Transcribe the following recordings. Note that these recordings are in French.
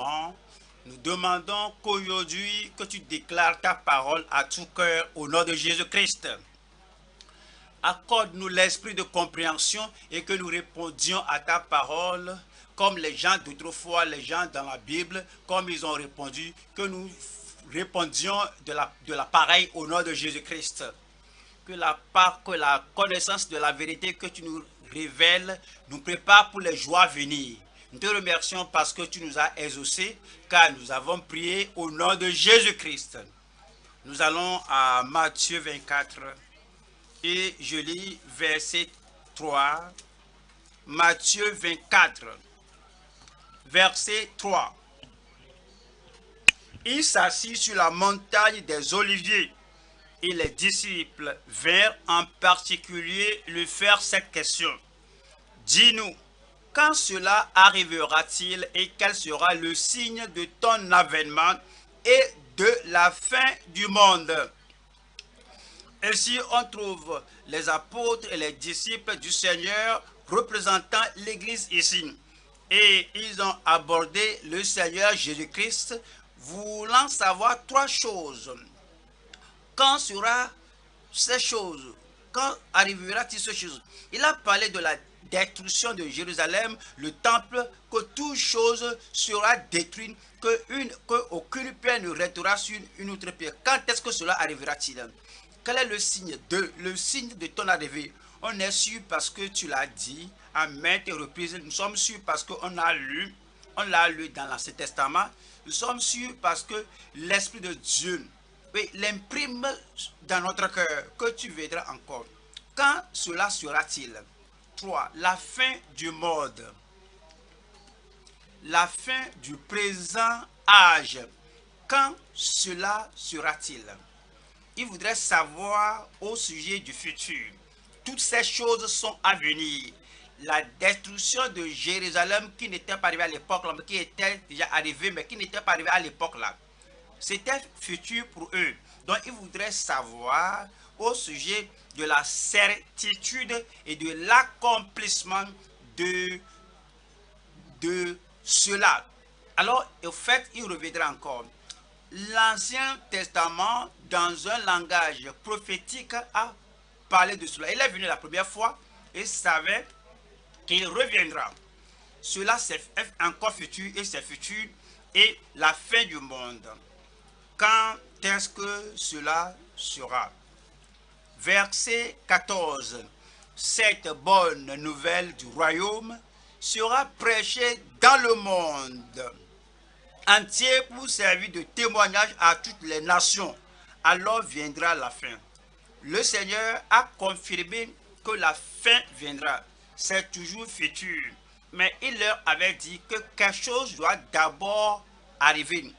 Saint-Sacrement, nous demandons qu'aujourd'hui, que tu déclares ta parole à tout cœur au nom de Jésus-Christ. Accorde-nous l'esprit de compréhension et que nous répondions à ta parole comme les gens d'autrefois, les gens dans la Bible, comme ils ont répondu, que nous répondions de la pareille au nom de Jésus-Christ. Que la connaissance de la vérité que tu nous révèles nous prépare pour les joies à venir. Nous te remercions parce que tu nous as exaucés, car nous avons prié au nom de Jésus-Christ. Nous allons à Matthieu 24 et je lis verset 3. Matthieu 24, verset 3. Il s'assit sur la montagne des Oliviers et les disciples vinrent en particulier lui faire cette question. Dis-nous, quand cela arrivera-t-il et quel sera le signe de ton avènement et de la fin du monde? Ainsi, on trouve les apôtres et les disciples du Seigneur représentant l'Église ici. Et ils ont abordé le Seigneur Jésus-Christ, voulant savoir trois choses. Quand sera ces choses? Quand arrivera-t-il ces choses? Il a parlé de la destruction de Jérusalem, le temple, que toute chose sera détruite, qu'aucune pierre ne restera sur une autre pierre. Quand est-ce que cela arrivera-t-il? Quel est le signe de ton arrivée? On est sûr parce que tu l'as dit à maintes reprises. Nous sommes sûrs parce qu'on l'a lu dans l'Ancien Testament. Nous sommes sûrs parce que l'Esprit de Dieu l'imprime dans notre cœur que tu viendras encore. Quand cela sera-t-il? 3. La fin du monde. La fin du présent âge. Quand cela sera-t-il? Il voudrait savoir au sujet du futur. Toutes ces choses sont à venir. La destruction de Jérusalem qui n'était pas arrivée à l'époque, mais qui était déjà arrivée, mais qui n'était pas arrivée à l'époque là. C'était futur pour eux. Donc il voudrait savoir au sujet de la certitude et de l'accomplissement de cela. Alors, au fait, il reviendra encore. L'Ancien Testament, dans un langage prophétique, a parlé de cela. Il est venu la première fois et savait qu'il reviendra. Cela, c'est encore futur et c'est futur et la fin du monde. Quand est-ce que cela sera? Verset 14. Cette bonne nouvelle du royaume sera prêchée dans le monde entier pour servir de témoignage à toutes les nations. Alors viendra la fin. Le Seigneur a confirmé que la fin viendra. C'est toujours futur. Mais il leur avait dit que quelque chose doit d'abord arriver.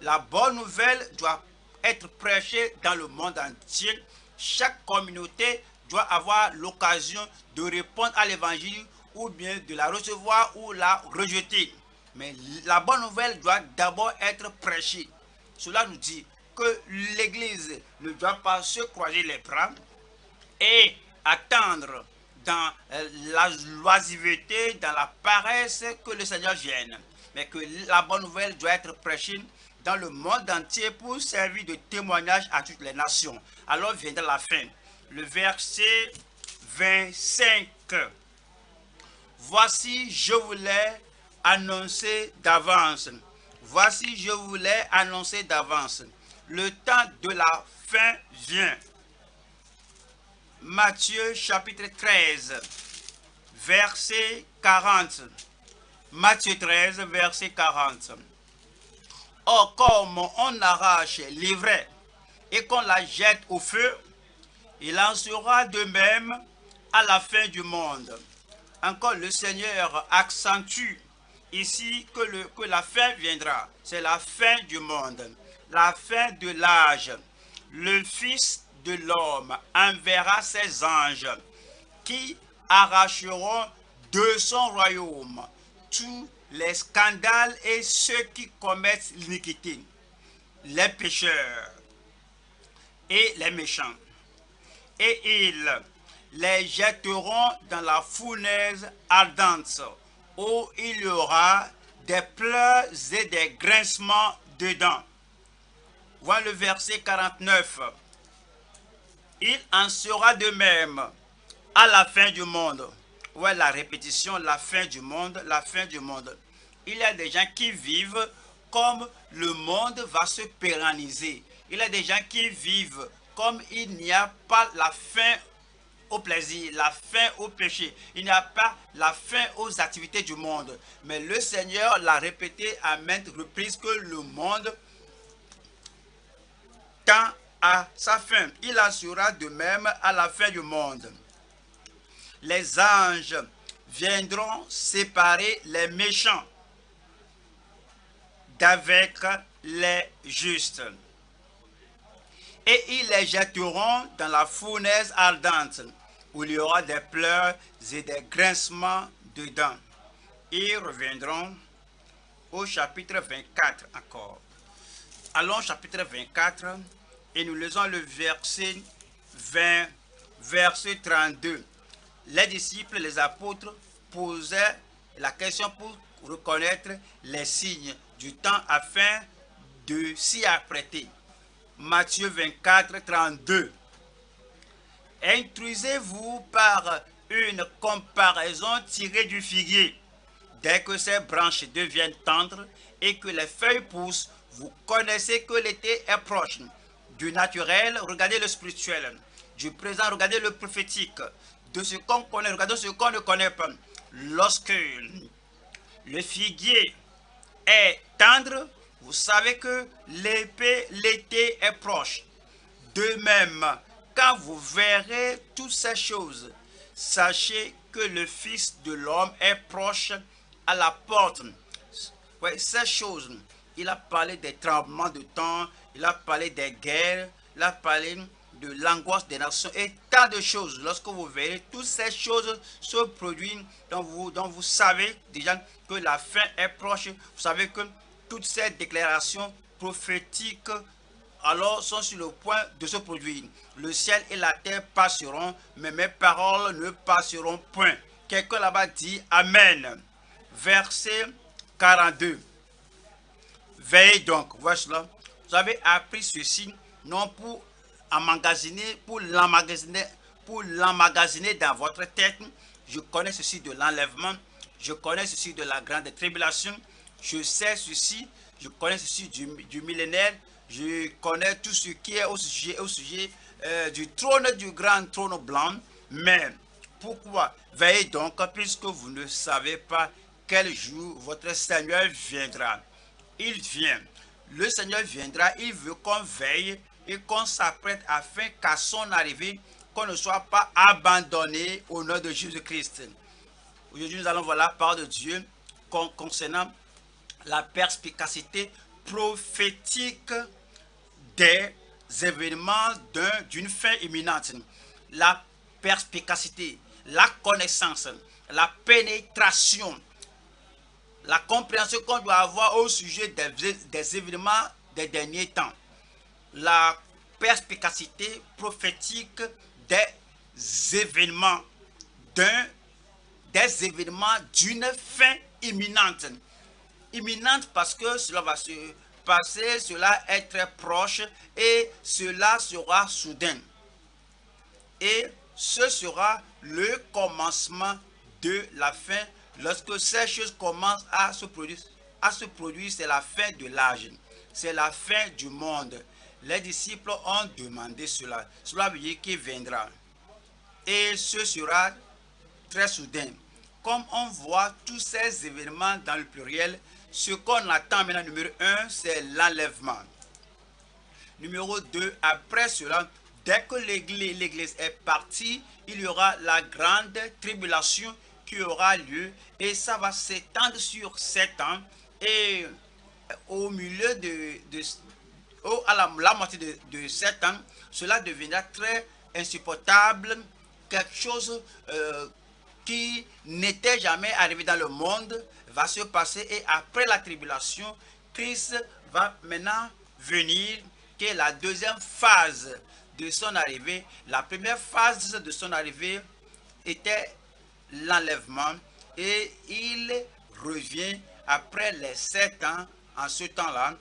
La bonne nouvelle doit être prêchée dans le monde entier. Chaque communauté doit avoir l'occasion de répondre à l'évangile ou bien de la recevoir ou la rejeter. Mais la bonne nouvelle doit d'abord être prêchée. Cela nous dit que l'Église ne doit pas se croiser les bras et attendre dans la loisiveté, dans la paresse que le Seigneur vienne. Mais que la bonne nouvelle doit être prêchée dans le monde entier pour servir de témoignage à toutes les nations. Alors viendra la fin. Le verset 25. Voici, je voulais annoncer d'avance. Voici, je voulais annoncer d'avance. Le temps de la fin vient. Matthieu chapitre 13, verset 40. Matthieu 13, verset 40. Or, comme on arrache l'ivraie et qu'on la jette au feu, il en sera de même à la fin du monde. Encore, le Seigneur accentue ici que la fin viendra. C'est la fin du monde, la fin de l'âge. Le Fils de l'homme enverra ses anges qui arracheront de son royaume tous les scandales et ceux qui commettent l'iniquité, les pécheurs et les méchants. Et ils les jetteront dans la fournaise ardente, où il y aura des pleurs et des grincements de dents. Voilà le verset 49. Il en sera de même à la fin du monde. Ouais, la répétition, la fin du monde, la fin du monde. Il y a des gens qui vivent comme le monde va se pérenniser. Il y a des gens qui vivent comme il n'y a pas la fin au plaisir, la fin au péché. Il n'y a pas la fin aux activités du monde. Mais le Seigneur l'a répété à maintes reprises que le monde tend à sa fin. Il en sera de même à la fin du monde. Les anges viendront séparer les méchants d'avec les justes. Et ils les jetteront dans la fournaise ardente, où il y aura des pleurs et des grincements de dents. Ils reviendront au chapitre 24 encore. Allons au chapitre 24 et nous lisons le verset 20, verset 32. Les disciples, les apôtres posaient la question pour reconnaître les signes du temps afin de s'y apprêter. Matthieu 24, 32. Instruisez-vous par une comparaison tirée du figuier. Dès que ses branches deviennent tendres et que les feuilles poussent, vous connaissez que l'été est proche. Du naturel, regardez le spirituel. Du présent, regardez le prophétique. De ce qu'on connaît, regardez ce qu'on ne connaît pas. Lorsque le figuier est tendre, vous savez que l'été est proche. De même, quand vous verrez toutes ces choses, sachez que le Fils de l'homme est proche à la porte. Ouais, ces choses, il a parlé des tremblements de temps, il a parlé des guerres, il a parlé de l'angoisse des nations et tant de choses. Lorsque vous verrez toutes ces choses se produire, dont vous savez déjà que la fin est proche, vous savez que toutes ces déclarations prophétiques alors sont sur le point de se produire. Le ciel et la terre passeront, mais mes paroles ne passeront point. Quelqu'un là-bas dit Amen. Verset 42. Veillez donc, voici là. Vous avez appris ceci, non pour emmagasiner, pour l'emmagasiner dans votre tête. Je connais ceci de l'enlèvement, je connais ceci de la grande tribulation, je sais ceci, je connais ceci du millénaire, je connais tout ce qui est au sujet du trône, du grand trône blanc. Mais pourquoi? Veillez donc, puisque vous ne savez pas quel jour votre Seigneur viendra. Il vient. Le Seigneur viendra, il veut qu'on veille et qu'on s'apprête afin qu'à son arrivée, qu'on ne soit pas abandonné au nom de Jésus-Christ. Aujourd'hui, nous allons voir la parole de Dieu concernant la perspicacité prophétique des événements d'une fin imminente. La perspicacité, la connaissance, la pénétration, la compréhension qu'on doit avoir au sujet des événements des derniers temps. La perspicacité prophétique des événements d'une fin imminente. Imminente parce que cela va se passer, cela est très proche et cela sera soudain. Et ce sera le commencement de la fin. Lorsque ces choses commencent à se produire, c'est la fin de l'âge. C'est la fin du monde. Les disciples ont demandé cela. Cela veut dire qu'il viendra. Et ce sera très soudain. Comme on voit tous ces événements dans le pluriel, ce qu'on attend maintenant, numéro 1, c'est l'enlèvement. Numéro 2, après cela, dès que l'église est partie, il y aura la grande tribulation qui aura lieu et ça va s'étendre sur 7 ans et au milieu à la moitié de 7 ans, cela deviendra très insupportable, quelque chose qui n'était jamais arrivé dans le monde va se passer et après la tribulation, Christ va maintenant venir, qui est la deuxième phase de son arrivée. La première phase de son arrivée était l'enlèvement et il revient après les 7 ans, en ce temps-là,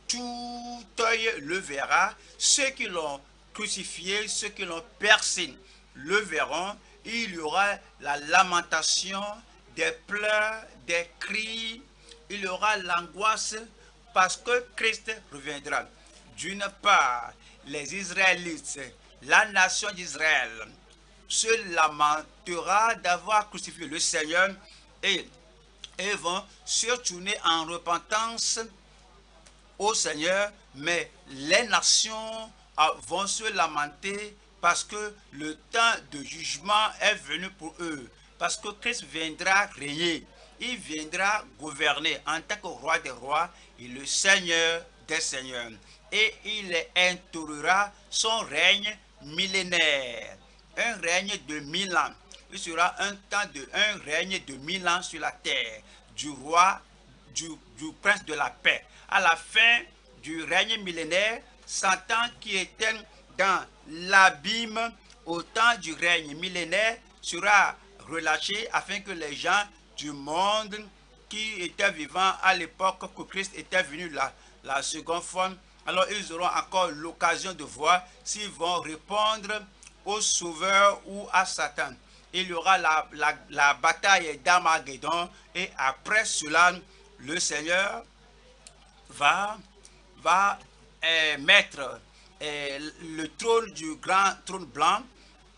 tout œil le verra, ceux qui l'ont crucifié, ceux qui l'ont percé le verront. Il y aura la lamentation, des pleurs, des cris, il y aura l'angoisse parce que Christ reviendra. D'une part, les Israélites, la nation d'Israël, se lamentera d'avoir crucifié le Seigneur et vont se tourner en repentance au Seigneur, mais les nations vont se lamenter parce que le temps de jugement est venu pour eux. Parce que Christ viendra régner, il viendra gouverner en tant que roi des rois et le Seigneur des seigneurs. Et il instaurera son règne millénaire, un règne de 1000 ans. Il sera un règne de 1000 ans sur la terre, du roi, du prince de la paix. À la fin du règne millénaire, Satan qui était dans l'abîme au temps du règne millénaire sera relâché afin que les gens du monde qui étaient vivants à l'époque que Christ était venu la seconde fois, alors ils auront encore l'occasion de voir s'ils vont répondre au Sauveur ou à Satan. Il y aura la bataille d'Armageddon et après cela, le Seigneur va mettre le trône du grand trône blanc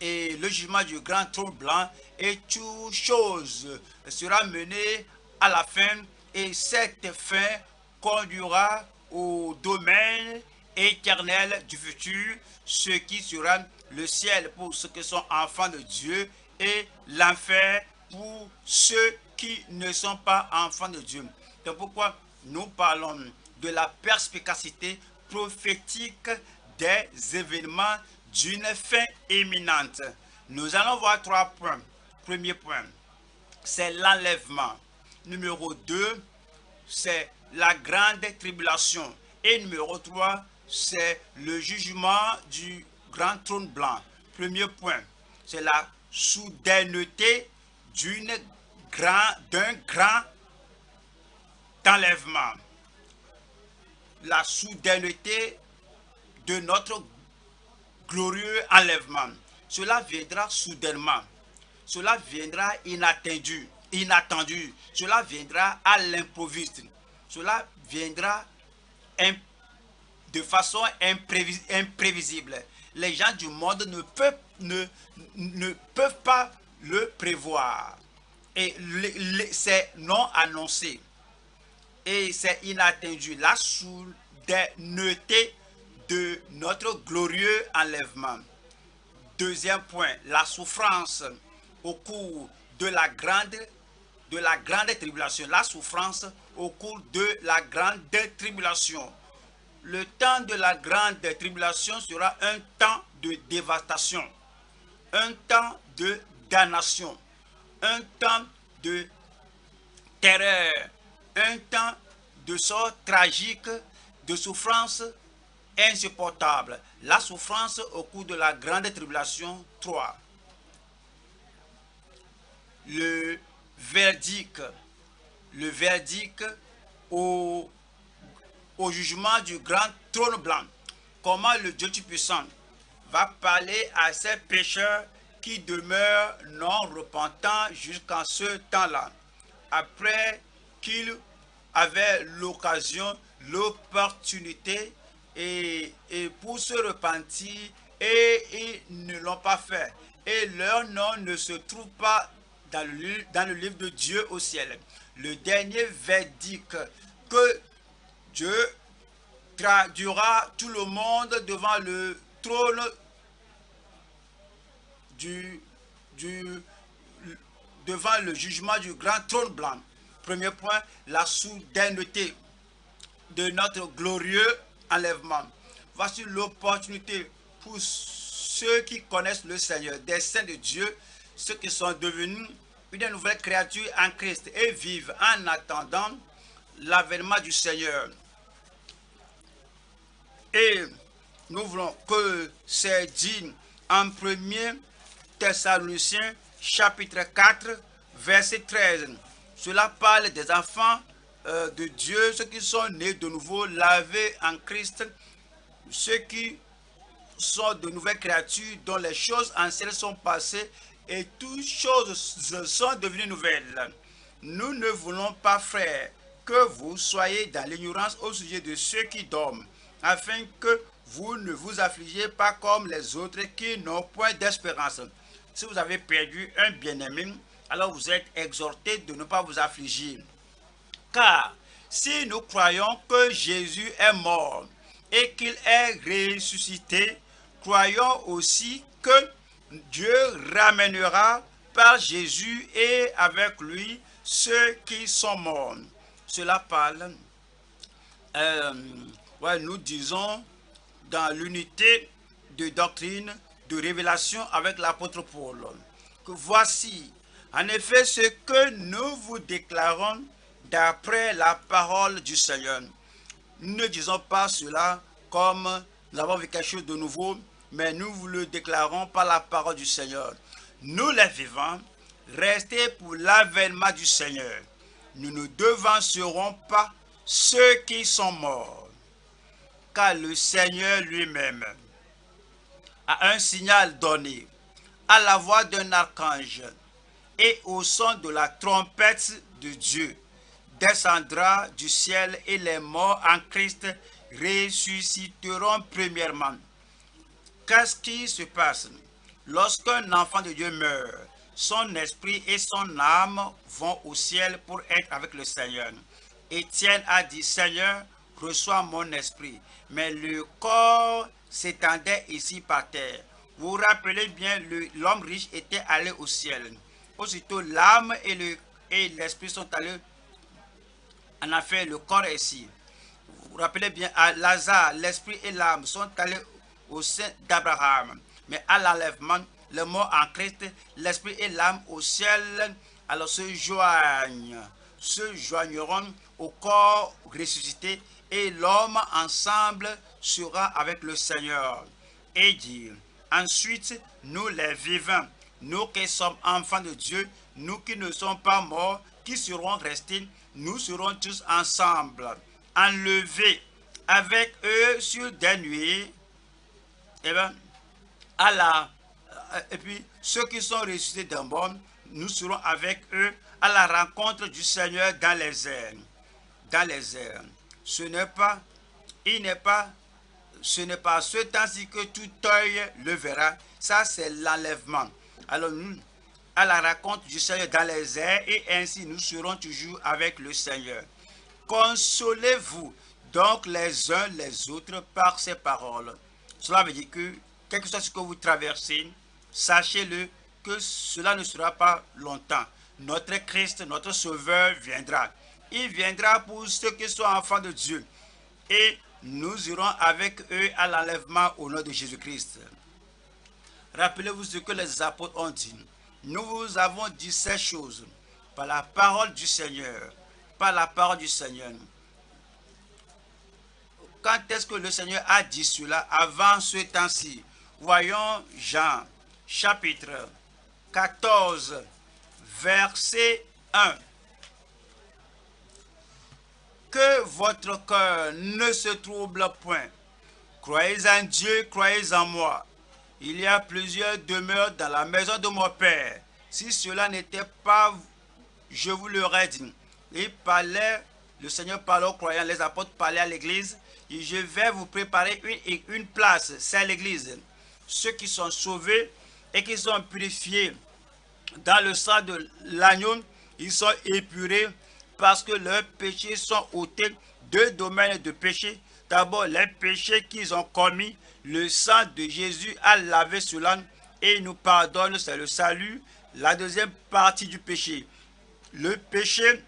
et le jugement du grand trône blanc et toute chose sera menée à la fin et cette fin conduira au domaine éternel du futur, ce qui sera le ciel pour ceux qui sont enfants de Dieu et l'enfer pour ceux qui ne sont pas enfants de Dieu. C'est pourquoi nous parlons de la perspicacité prophétique des événements d'une fin imminente. Nous allons voir 3 points. Premier point, c'est l'enlèvement. Numéro 2, c'est la grande tribulation. Et numéro 3, c'est le jugement du grand trône blanc. Premier point, c'est la soudaineté d'un grand enlèvement. La soudaineté de notre glorieux enlèvement. Cela viendra soudainement. Cela viendra inattendu. Cela viendra à l'improviste. Cela viendra de façon imprévisible. Les gens du monde ne peuvent pas le prévoir. Et c'est non annoncé. Et c'est inattendu. La soudaineté de notre glorieux enlèvement. Deuxième point, la souffrance au cours de la grande tribulation. La souffrance au cours de la grande tribulation. Le temps de la grande tribulation sera un temps de dévastation, un temps de damnation, un temps de terreur, un temps de sort tragique, de souffrance insupportable. La souffrance au cours de la grande tribulation. 3. Le verdict au jugement du grand trône blanc. Comment le Dieu Tout-Puissant va parler à ces pécheurs qui demeurent non repentants jusqu'en ce temps-là, après qu'ils avaient l'occasion, l'opportunité et pour se repentir et ils ne l'ont pas fait. Et leur nom ne se trouve pas dans le livre de Dieu au ciel. Le dernier verdict que Dieu traduira tout le monde devant le trône devant le jugement du grand trône blanc. Premier point, la soudaineté de notre glorieux enlèvement. Voici l'opportunité pour ceux qui connaissent le Seigneur, des saints de Dieu, ceux qui sont devenus une nouvelle créature en Christ et vivent en attendant l'avènement du Seigneur. Et nous voulons que c'est dit en 1 Thessaloniciens chapitre 4 verset 13. Cela parle des enfants de Dieu, ceux qui sont nés de nouveau, lavés en Christ, ceux qui sont de nouvelles créatures dont les choses anciennes sont passées et toutes choses sont devenues nouvelles. Nous ne voulons pas, frères, que vous soyez dans l'ignorance au sujet de ceux qui dorment, afin que vous ne vous affligiez pas comme les autres qui n'ont point d'espérance. Si vous avez perdu un bien-aimé, alors vous êtes exhortés de ne pas vous affliger. Car si nous croyons que Jésus est mort et qu'il est ressuscité, croyons aussi que Dieu ramènera par Jésus et avec lui ceux qui sont morts. Cela parle, nous disons, dans l'unité de doctrine, de révélation avec l'apôtre Paul, que voici, en effet, ce que nous vous déclarons d'après la parole du Seigneur. Nous ne disons pas cela comme nous avons vu quelque chose de nouveau, mais nous vous le déclarons par la parole du Seigneur. Nous les vivants, restés pour l'avènement du Seigneur. Nous ne devancerons pas ceux qui sont morts, car le Seigneur lui-même a un signal donné à la voix d'un archange et au son de la trompette de Dieu descendra du ciel et les morts en Christ ressusciteront premièrement. Qu'est-ce qui se passe? Lorsqu'un enfant de Dieu meurt, son esprit et son âme vont au ciel pour être avec le Seigneur. Étienne a dit, Seigneur, reçois mon esprit. Mais le corps s'étendait ici par terre. Vous vous rappelez bien, l'homme riche était allé au ciel. Aussitôt, l'âme et l'esprit sont allés. En effet, le corps est ici. Vous vous rappelez bien, à Lazare, l'esprit et l'âme sont allés au sein d'Abraham. Mais à l'enlèvement, le mort en Christ, l'esprit et l'âme au ciel, alors se joigneront au corps ressuscité et l'homme ensemble sera avec le Seigneur. Et dire, ensuite, nous les vivants, nous qui sommes enfants de Dieu, nous qui ne sommes pas morts, qui serons restés, nous serons tous ensemble, enlevés avec eux sur des nuées, et puis ceux qui sont ressuscités d'un mort, nous serons avec eux à la rencontre du Seigneur dans les airs. Dans les airs. Ce n'est pas ce temps-ci que tout œil le verra. Ça, c'est l'enlèvement. Alors nous, à la rencontre du Seigneur dans les airs, et ainsi nous serons toujours avec le Seigneur. Consolez-vous donc les uns les autres par ces paroles. Cela veut dire que, quel que soit ce que vous traversez, sachez-le que cela ne sera pas longtemps. Notre Christ, notre Sauveur viendra. Il viendra pour ceux qui sont enfants de Dieu. Et nous irons avec eux à l'enlèvement au nom de Jésus-Christ. Rappelez-vous ce que les apôtres ont dit. Nous vous avons dit ces choses par la parole du Seigneur. Par la parole du Seigneur. Quand est-ce que le Seigneur a dit cela? Avant ce temps-ci. Voyons Jean, chapitre 14, verset 1. Que votre cœur ne se trouble point. Croyez en Dieu, croyez en moi. Il y a plusieurs demeures dans la maison de mon Père. Si cela n'était pas, je vous l'aurais dit. Il parlait, le Seigneur parlait aux croyants, les apôtres parlaient à l'église. Et je vais vous préparer une place, c'est l'église. Ceux qui sont sauvés et qui sont purifiés dans le sang de l'agneau, ils sont épurés parce que leurs péchés sont ôtés. Deux domaines de péché. D'abord, les péchés qu'ils ont commis, le sang de Jésus a lavé cela et nous pardonne, c'est le salut. La deuxième partie du péché, le péché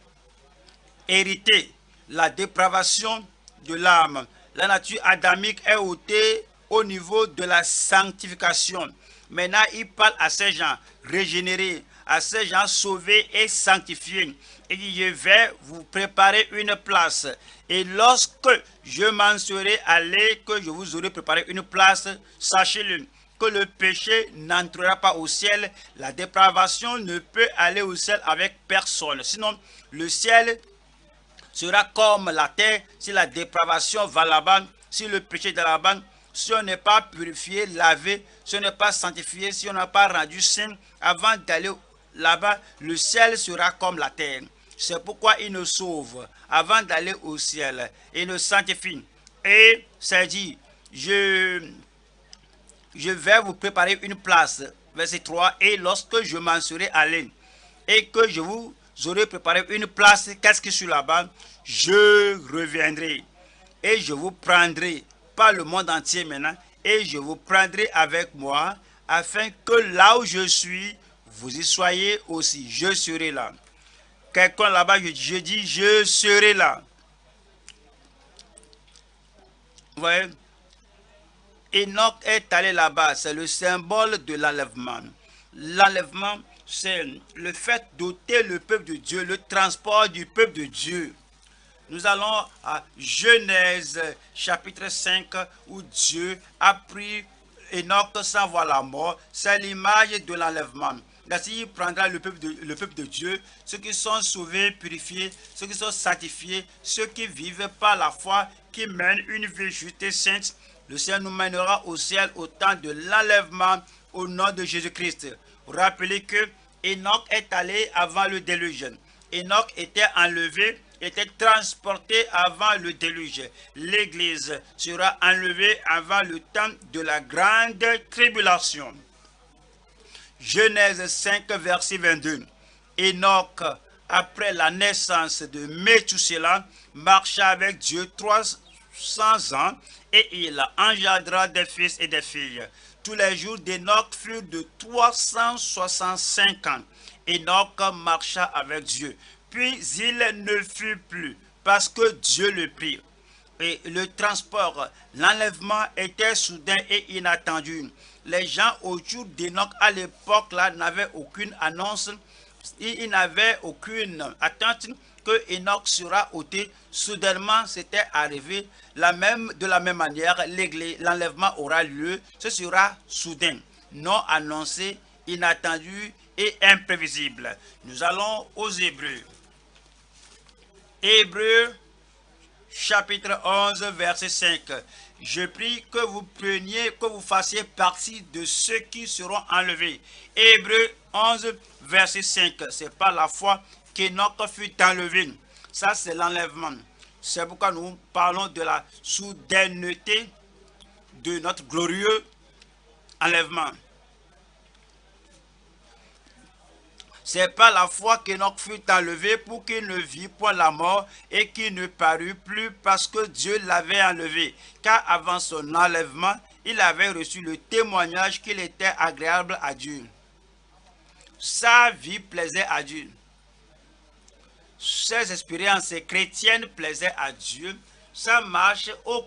hérité, la dépravation de l'âme. La nature adamique est ôtée au niveau de la sanctification. Maintenant, il parle à ces gens régénérés, à ces gens sauvés et sanctifiés. Il dit, je vais vous préparer une place. Et lorsque je m'en serai allé, que je vous aurai préparé une place, sachez-le, que le péché n'entrera pas au ciel. La dépravation ne peut aller au ciel avec personne. Sinon, le ciel sera comme la terre. Si la dépravation va là-bas, si le péché est là-bas, si on n'est pas purifié, lavé, si on n'est pas sanctifié, si on n'a pas rendu saint, avant d'aller là-bas, le ciel sera comme la terre. C'est pourquoi il nous sauve avant d'aller au ciel. Il nous sanctifie. Et c'est dit, je vais vous préparer une place. Verset 3, et lorsque je m'en serai allé, et que je vous aurai préparé une place, qu'est-ce que je suis là-bas? Je reviendrai, et je vous prendrai, pas le monde entier maintenant, et je vous prendrai avec moi, afin que là où je suis, vous y soyez aussi. Je serai là. Quelqu'un là-bas, je dis, je serai là. Vous voyez? Enoch est allé là-bas, c'est le symbole de l'enlèvement. L'enlèvement, c'est le fait d'ôter le peuple de Dieu, le transport du peuple de Dieu. Nous allons à Genèse chapitre 5 où Dieu a pris Enoch sans voir la mort. C'est l'image de l'enlèvement. Ainsi, il prendra le peuple de Dieu, ceux qui sont sauvés, purifiés, ceux qui sont sanctifiés, ceux qui vivent par la foi, qui mènent une vie juste et sainte. Le Seigneur nous mènera au ciel au temps de l'enlèvement au nom de Jésus-Christ. Rappelez que Enoch est allé avant le déluge. Enoch était enlevé, était transporté avant le déluge. L'Église sera enlevée avant le temps de la grande tribulation. Genèse 5, verset 22. Enoch, après la naissance de Méthusela, marcha avec Dieu 300 ans et il engendra des fils et des filles. Tous les jours d'Enoch furent de 365 ans. Enoch marcha avec Dieu. Puis il ne fut plus parce que Dieu le prit. Et le transport, l'enlèvement était soudain et inattendu. Les gens autour d'Enoch à l'époque là n'avaient aucune annonce, ils n'avaient aucune attente que Enoch sera ôté. Soudainement, c'était arrivé. De la même manière, l'enlèvement aura lieu. Ce sera soudain, non annoncé, inattendu et imprévisible. Nous allons aux Hébreux. Hébreux chapitre 11, verset 5. Je prie que vous que vous fassiez partie de ceux qui seront enlevés. Hébreux 11, verset 5. C'est par la foi qu'Enoch fut enlevé. Ça, c'est l'enlèvement. C'est pourquoi nous parlons de la soudaineté de notre glorieux enlèvement. C'est par la foi qu'Enoch fut enlevé pour qu'il ne vit point la mort et qu'il ne parut plus parce que Dieu l'avait enlevé. Car avant son enlèvement, il avait reçu le témoignage qu'il était agréable à Dieu. Sa vie plaisait à Dieu. Ses expériences chrétiennes plaisaient à Dieu. Sa marche au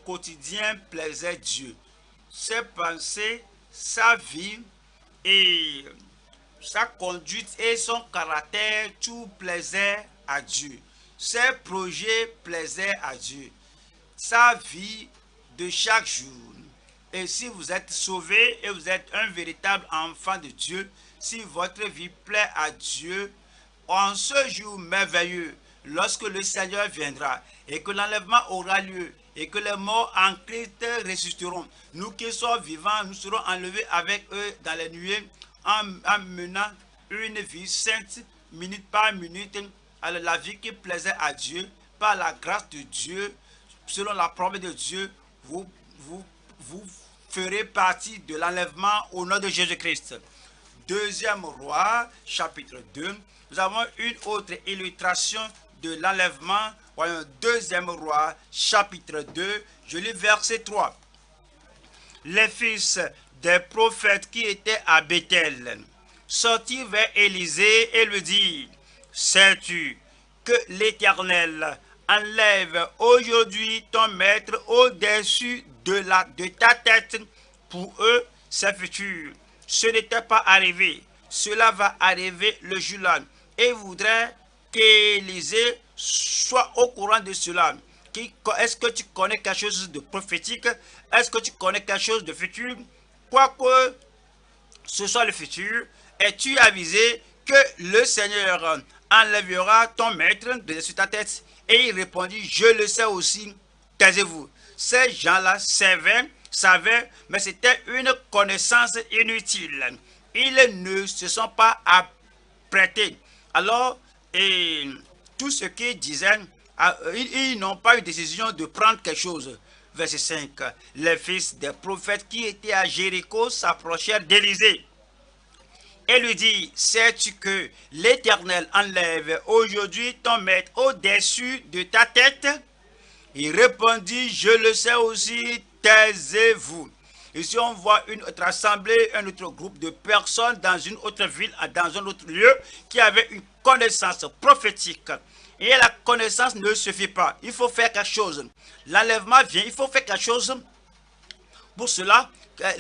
quotidien plaisait Dieu. Ses pensées, sa vie et sa conduite et son caractère, tout plaisait à Dieu. Ses projets plaisaient à Dieu. Sa vie de chaque jour. Et si vous êtes sauvé et vous êtes un véritable enfant de Dieu, si votre vie plaît à Dieu, en ce jour merveilleux, lorsque le Seigneur viendra et que l'enlèvement aura lieu et que les morts en Christ ressusciteront, nous qui sommes vivants, nous serons enlevés avec eux dans les nuées en menant une vie sainte, minute par minute, alors la vie qui plaisait à Dieu, par la grâce de Dieu, selon la promesse de Dieu, vous ferez partie de l'enlèvement au nom de Jésus-Christ. Deuxième roi, chapitre 2, nous avons une autre illustration de l'enlèvement. Voyons, deuxième roi, chapitre 2, je lis verset 3. Les fils des prophètes qui étaient à Bethel sortirent vers Élisée et lui dirent: sais-tu que l'Éternel enlève aujourd'hui ton maître au-dessus de ta tête? Pour eux, c'est futur. Ce n'était pas arrivé. Cela va arriver le jour-là. Et voudrait qu'Élisée soit au courant de cela. Est-ce que tu connais quelque chose de prophétique? Est-ce que tu connais quelque chose de futur? Quoique ce soit le futur, es-tu avisé que le Seigneur enlèvera ton maître de sur ta tête? Et il répondit, je le sais aussi, taisez-vous. Ces gens-là savaient, mais c'était une connaissance inutile. Ils ne se sont pas apprêtés. Alors, et tout ce qu'ils disaient, ils n'ont pas eu décision de prendre quelque chose. Verset 5. Les fils des prophètes qui étaient à Jéricho s'approchèrent d'Élisée et lui dit, sais-tu que l'Éternel enlève aujourd'hui ton maître au-dessus de ta tête? Il répondit, je le sais aussi, taisez-vous. Ici, on voit une autre assemblée, un autre groupe de personnes dans une autre ville, dans un autre lieu, qui avaient une connaissance prophétique. Et la connaissance ne suffit pas. Il faut faire quelque chose. L'enlèvement vient, il faut faire quelque chose. Pour cela,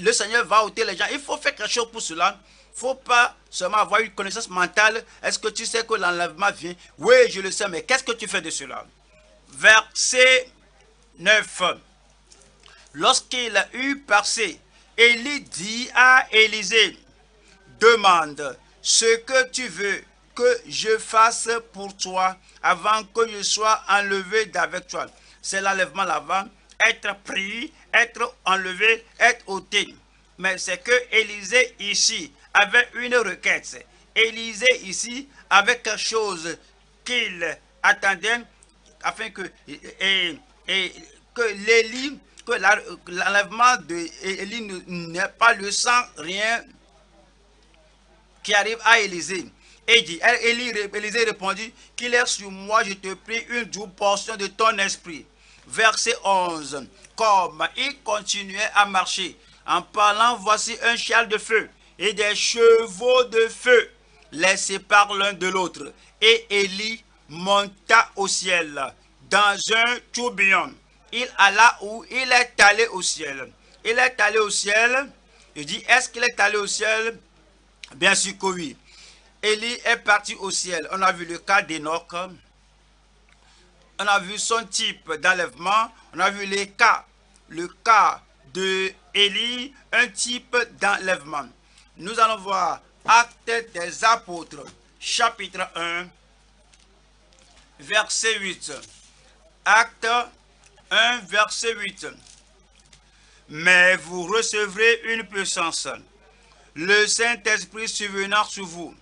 le Seigneur va ôter les gens. Il faut faire quelque chose pour cela. Il ne faut pas seulement avoir une connaissance mentale. Est-ce que tu sais que l'enlèvement vient? Oui, je le sais, mais qu'est-ce que tu fais de cela? Verset 9. Lorsqu'il a eu passé, Élie dit à Élisée, demande ce que tu veux que je fasse pour toi avant que je sois enlevé d'avec toi. C'est l'enlèvement là-bas, être pris, être enlevé, être ôté. Mais c'est que Élisée ici avait une requête. Élisée ici avait quelque chose qu'il attendait afin que, que l'enlèvement d'Élie n'ait pas le sang, rien qui arrive à Élisée. Et dit, Élisée répondit, qu'il est sur moi, je te prie, une double portion de ton esprit. Verset 11. Comme il continuait à marcher, en parlant, voici un char de feu et des chevaux de feu les séparent l'un de l'autre. Et Élie monta au ciel dans un tourbillon. Il alla où il est allé au ciel. Il est allé au ciel. Il dit, est-ce qu'il est allé au ciel? Bien sûr que oui. Élie est parti au ciel. On a vu le cas d'Enoch. On a vu son type d'enlèvement. On a vu le cas de Élie, un type d'enlèvement. Nous allons voir Actes des Apôtres, chapitre 1, verset 8. Acte 1, verset 8. Mais vous recevrez une puissance, le Saint-Esprit survenant sur vous,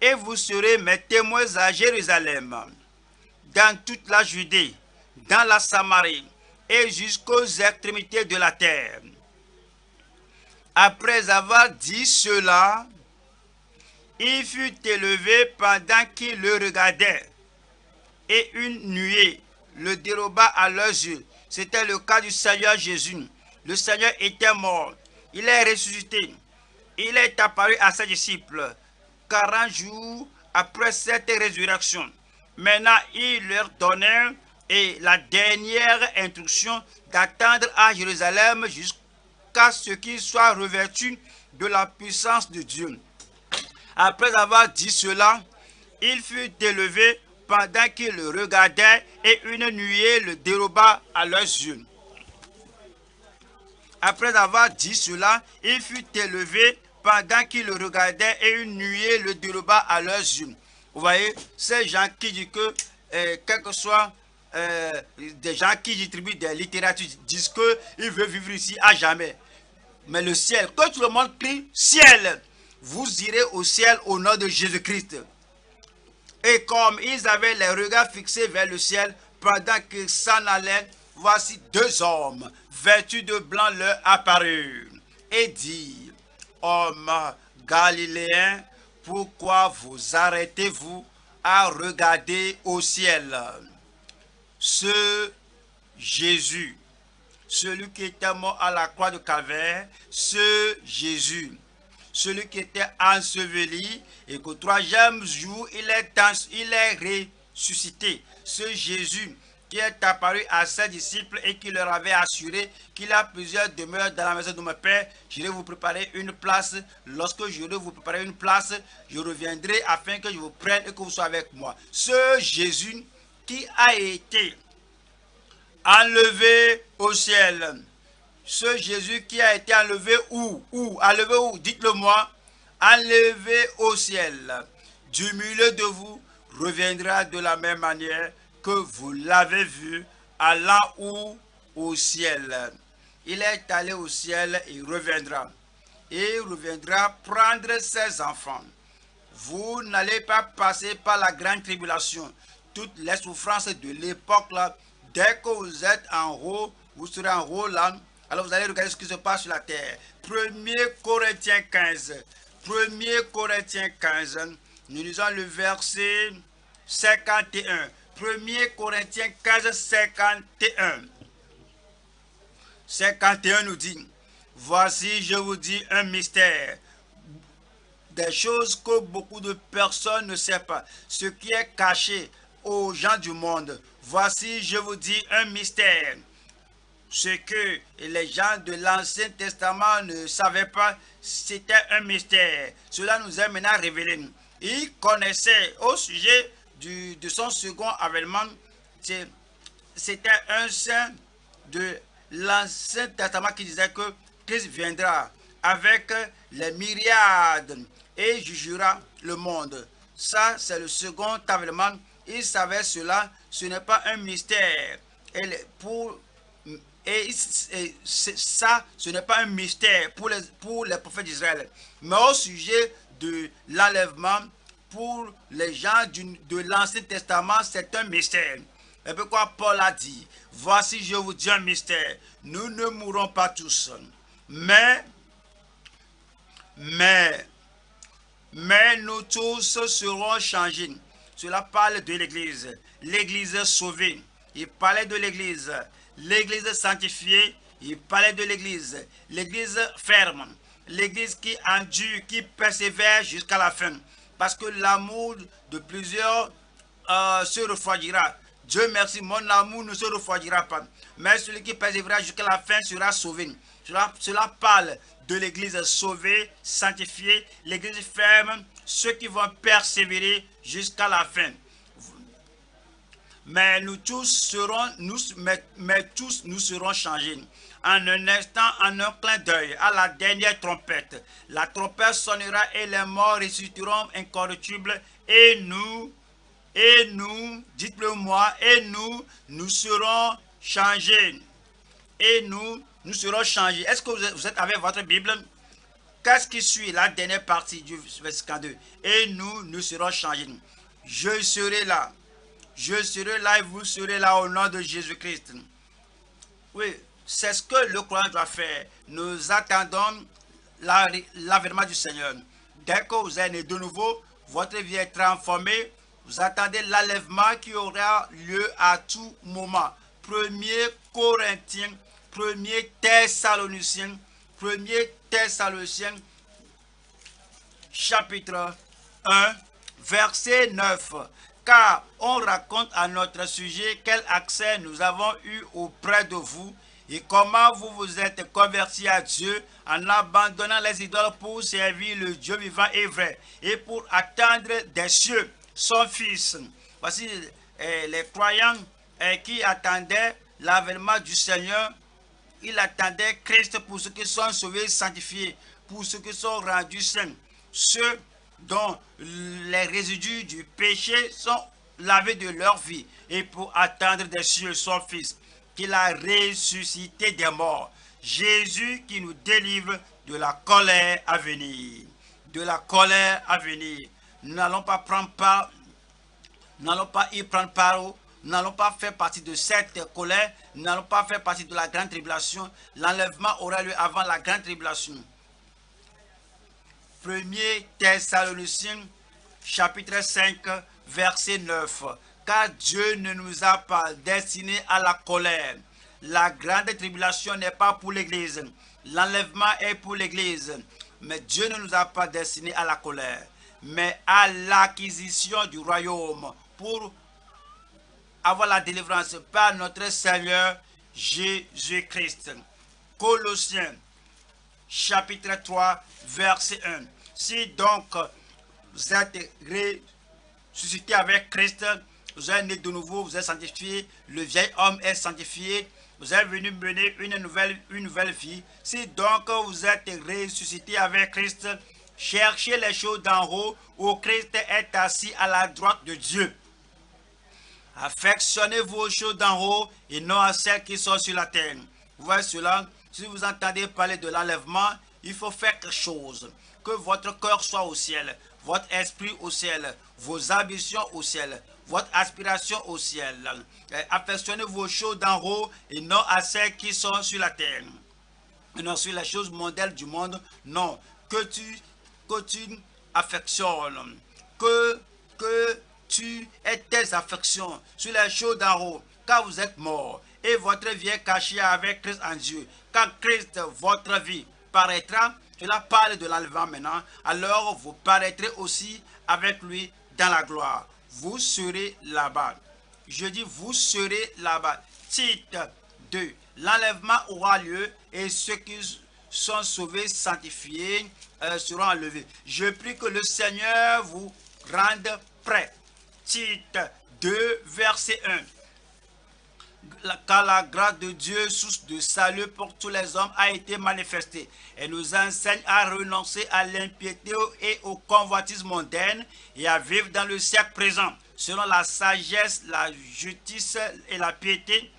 et vous serez mes témoins à Jérusalem, dans toute la Judée, dans la Samarie, et jusqu'aux extrémités de la terre. Après avoir dit cela, il fut élevé pendant qu'il le regardait, et une nuée le déroba à leurs yeux. C'était le cas du Seigneur Jésus. Le Seigneur était mort, il est ressuscité. Il est apparu à ses disciples 40 jours après cette résurrection. Maintenant, il leur donnait la dernière instruction d'attendre à Jérusalem jusqu'à ce qu'ils soient revêtus de la puissance de Dieu. Après avoir dit cela, il fut élevé pendant qu'il le regardait et une nuée le déroba à leurs yeux. Après avoir dit cela, il fut élevé pendant qu'il le regardait et une nuée le déroba à leurs yeux. Vous voyez, ces gens qui disent que, quel que soit des gens qui distribuent des littératures, disent qu'ils veulent vivre ici à jamais. Mais le ciel, quand tout le monde crie ciel, vous irez au ciel au nom de Jésus-Christ. Et comme ils avaient les regards fixés vers le ciel, pendant qu'ils s'en allaient, voici deux hommes vêtus de blanc leur apparurent et dit, hommes galiléens, pourquoi vous arrêtez-vous à regarder au ciel? Ce Jésus, celui qui était mort à la croix de Calvaire, ce Jésus, celui qui était enseveli et qu'au troisième jour, il est ressuscité. Ce Jésus qui est apparu à ses disciples et qui leur avait assuré qu'il a plusieurs demeures dans la maison de mon Père. J'irai vous préparer une place. Lorsque j'aurai vous préparer une place, je reviendrai afin que je vous prenne et que vous soyez avec moi. Ce Jésus qui a été enlevé au ciel. Ce Jésus qui a été enlevé où? Enlevé où? Dites-le moi. Enlevé au ciel. Du milieu de vous, reviendra de la même manière que vous l'avez vu allant où? Au ciel. Il est allé au ciel et il reviendra. Et il reviendra prendre ses enfants. Vous n'allez pas passer par la grande tribulation. Toutes les souffrances de l'époque là, dès que vous êtes en haut, vous serez en haut là, alors vous allez regarder ce qui se passe sur la terre. 1er Corinthiens 15. 1er Corinthiens 15. Nous lisons le verset 51. 1er Corinthiens 15, 51. 51 nous dit, voici, je vous dis un mystère, des choses que beaucoup de personnes ne savent pas, ce qui est caché aux gens du monde. Voici, je vous dis un mystère. Ce que les gens de l'Ancien Testament ne savaient pas, c'était un mystère. Cela nous est maintenant révélé. Il connaissait au sujet de son second avènement, c'était un saint de l'Ancien Testament qui disait que Christ viendra avec les myriades et jugera le monde. Ça, c'est le second avènement. Il savait cela, ce n'est pas un mystère. Ça, ce n'est pas un mystère pour les prophètes d'Israël. Mais au sujet de l'enlèvement, pour les gens de l'Ancien Testament, c'est un mystère. Et pourquoi Paul a dit, voici, je vous dis un mystère, nous ne mourrons pas tous, mais nous tous serons changés. Cela parle de l'Église, l'Église sauvée. Il parlait de l'Église, l'Église sanctifiée. Il parlait de l'Église, l'Église ferme, l'Église qui endure, qui persévère jusqu'à la fin. Parce que l'amour de plusieurs se refroidira. Dieu merci, mon amour ne se refroidira pas. Mais celui qui persévérera jusqu'à la fin sera sauvé. Cela parle de l'Église sauvée, sanctifiée, l'Église ferme, ceux qui vont persévérer jusqu'à la fin. Mais nous tous serons changés. En un instant, en un clin d'œil, à la dernière trompette. La trompette sonnera et les morts ressusciteront incorruptibles. Et nous, dites-le moi, et nous serons changés. Et nous serons changés. Est-ce que vous êtes avec votre Bible? Qu'est-ce qui suit la dernière partie du verset 52? Et nous serons changés. Je serai là. Je serai là et vous serez là au nom de Jésus-Christ. Oui, c'est ce que le croyant doit faire. Nous attendons l'avènement du Seigneur. Dès que vous êtes né de nouveau, votre vie est transformée. Vous attendez l'enlèvement qui aura lieu à tout moment. 1er Corinthiens, 1er Thessaloniciens, 1er Thessaloniciens, chapitre 1, verset 9. Car on raconte à notre sujet quel accès nous avons eu auprès de vous et comment vous vous êtes convertis à Dieu en abandonnant les idoles pour servir le Dieu vivant et vrai et pour attendre des cieux son Fils. Voici les croyants qui attendaient l'avènement du Seigneur. Ils attendaient Christ pour ceux qui sont sauvés, sanctifiés, pour ceux qui sont rendus saints. Ceux dont les résidus du péché sont lavés de leur vie et pour attendre des cieux son Fils qu'il a ressuscité des morts. Jésus qui nous délivre de la colère à venir. De la colère à venir. Nous n'allons pas prendre part, nous n'allons pas y prendre part, nous n'allons pas faire partie de cette colère, nous n'allons pas faire partie de la grande tribulation. L'enlèvement aura lieu avant la grande tribulation. 1er Thessaloniciens, chapitre 5, verset 9. Car Dieu ne nous a pas destinés à la colère. La grande tribulation n'est pas pour l'Église. L'enlèvement est pour l'Église. Mais Dieu ne nous a pas destinés à la colère, mais à l'acquisition du royaume pour avoir la délivrance par notre Seigneur Jésus-Christ. Colossiens, chapitre 3, verset 1. Si donc vous êtes ressuscité avec Christ, vous êtes né de nouveau, vous êtes sanctifié, le vieil homme est sanctifié, vous êtes venu mener une nouvelle vie. Si donc vous êtes ressuscité avec Christ, Cherchez les choses d'en haut, où Christ est assis à la droite de Dieu. Affectionnez vos choses d'en haut et non à celles qui sont sur la terre. Vous voyez cela? Si vous entendez parler de l'enlèvement, il faut faire quelque chose. Que votre cœur soit au ciel, votre esprit au ciel, vos ambitions au ciel, votre aspiration au ciel. Affectionnez vos choses d'en haut et non à celles qui sont sur la terre. Et non sur les choses mondaines du monde. Non. Que tu affectionnes. Que tu aies tes affections sur les choses d'en haut, car vous êtes morts, et votre vie est cachée avec Christ en Dieu. Quand Christ, votre vie, paraîtra, cela parle de l'enlèvement maintenant, alors vous paraîtrez aussi avec lui dans la gloire. Vous serez là-bas. Je dis, vous serez là-bas. Tite 2. L'enlèvement aura lieu et ceux qui sont sauvés, sanctifiés, seront enlevés. Je prie que le Seigneur vous rende prêt. Tite 2, verset 1. Car la grâce de Dieu, source de salut pour tous les hommes, a été manifestée. Elle nous enseigne à renoncer à l'impiété et au convoitisme mondain et à vivre dans le siècle présent, selon la sagesse, la justice et la piété.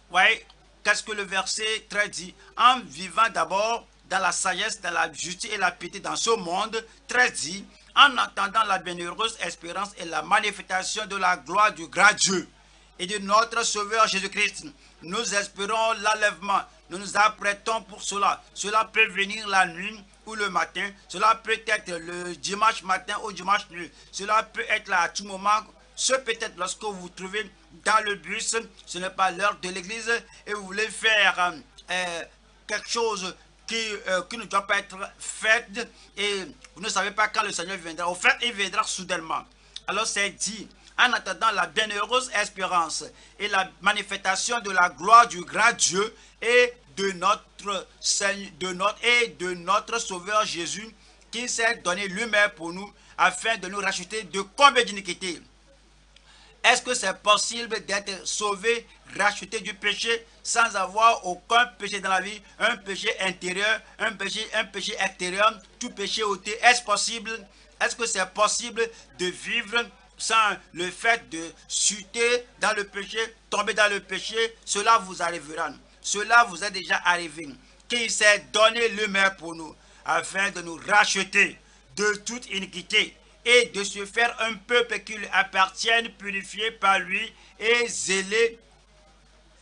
Voyez, qu'est-ce que le verset 13 dit? En vivant d'abord dans la sagesse, dans la justice et la piété dans ce monde, 13 dit, en attendant la bienheureuse espérance et la manifestation de la gloire du grand Dieu et de notre Sauveur Jésus-Christ. Nous espérons l'enlèvement. Nous nous apprêtons pour cela. Cela peut venir la nuit ou le matin. Cela peut être le dimanche matin ou dimanche nuit. Cela peut être là à tout moment. Ce peut-être lorsque vous vous trouvez dans le bus, ce n'est pas l'heure de l'église et vous voulez faire quelque chose qui ne doit pas être fait et vous ne savez pas quand le Seigneur viendra. Au fait, il viendra soudainement. Alors c'est dit, en attendant la bienheureuse espérance et la manifestation de la gloire du grand Dieu et de notre Seigneur, de notre Sauveur Jésus, qui s'est donné lui-même pour nous afin de nous racheter de combien d'iniquités. Est-ce que c'est possible d'être sauvé, racheté du péché sans avoir aucun péché dans la vie, un péché intérieur, un péché extérieur, tout péché ôté? Est-ce possible? Est-ce que c'est possible de vivre sans le fait de chuter dans le péché, tomber dans le péché? Cela vous arrivera. Cela vous est déjà arrivé. Qui s'est donné lui-même pour nous afin de nous racheter de toute iniquité et de se faire un peuple qui lui appartienne, purifié par lui et zélé.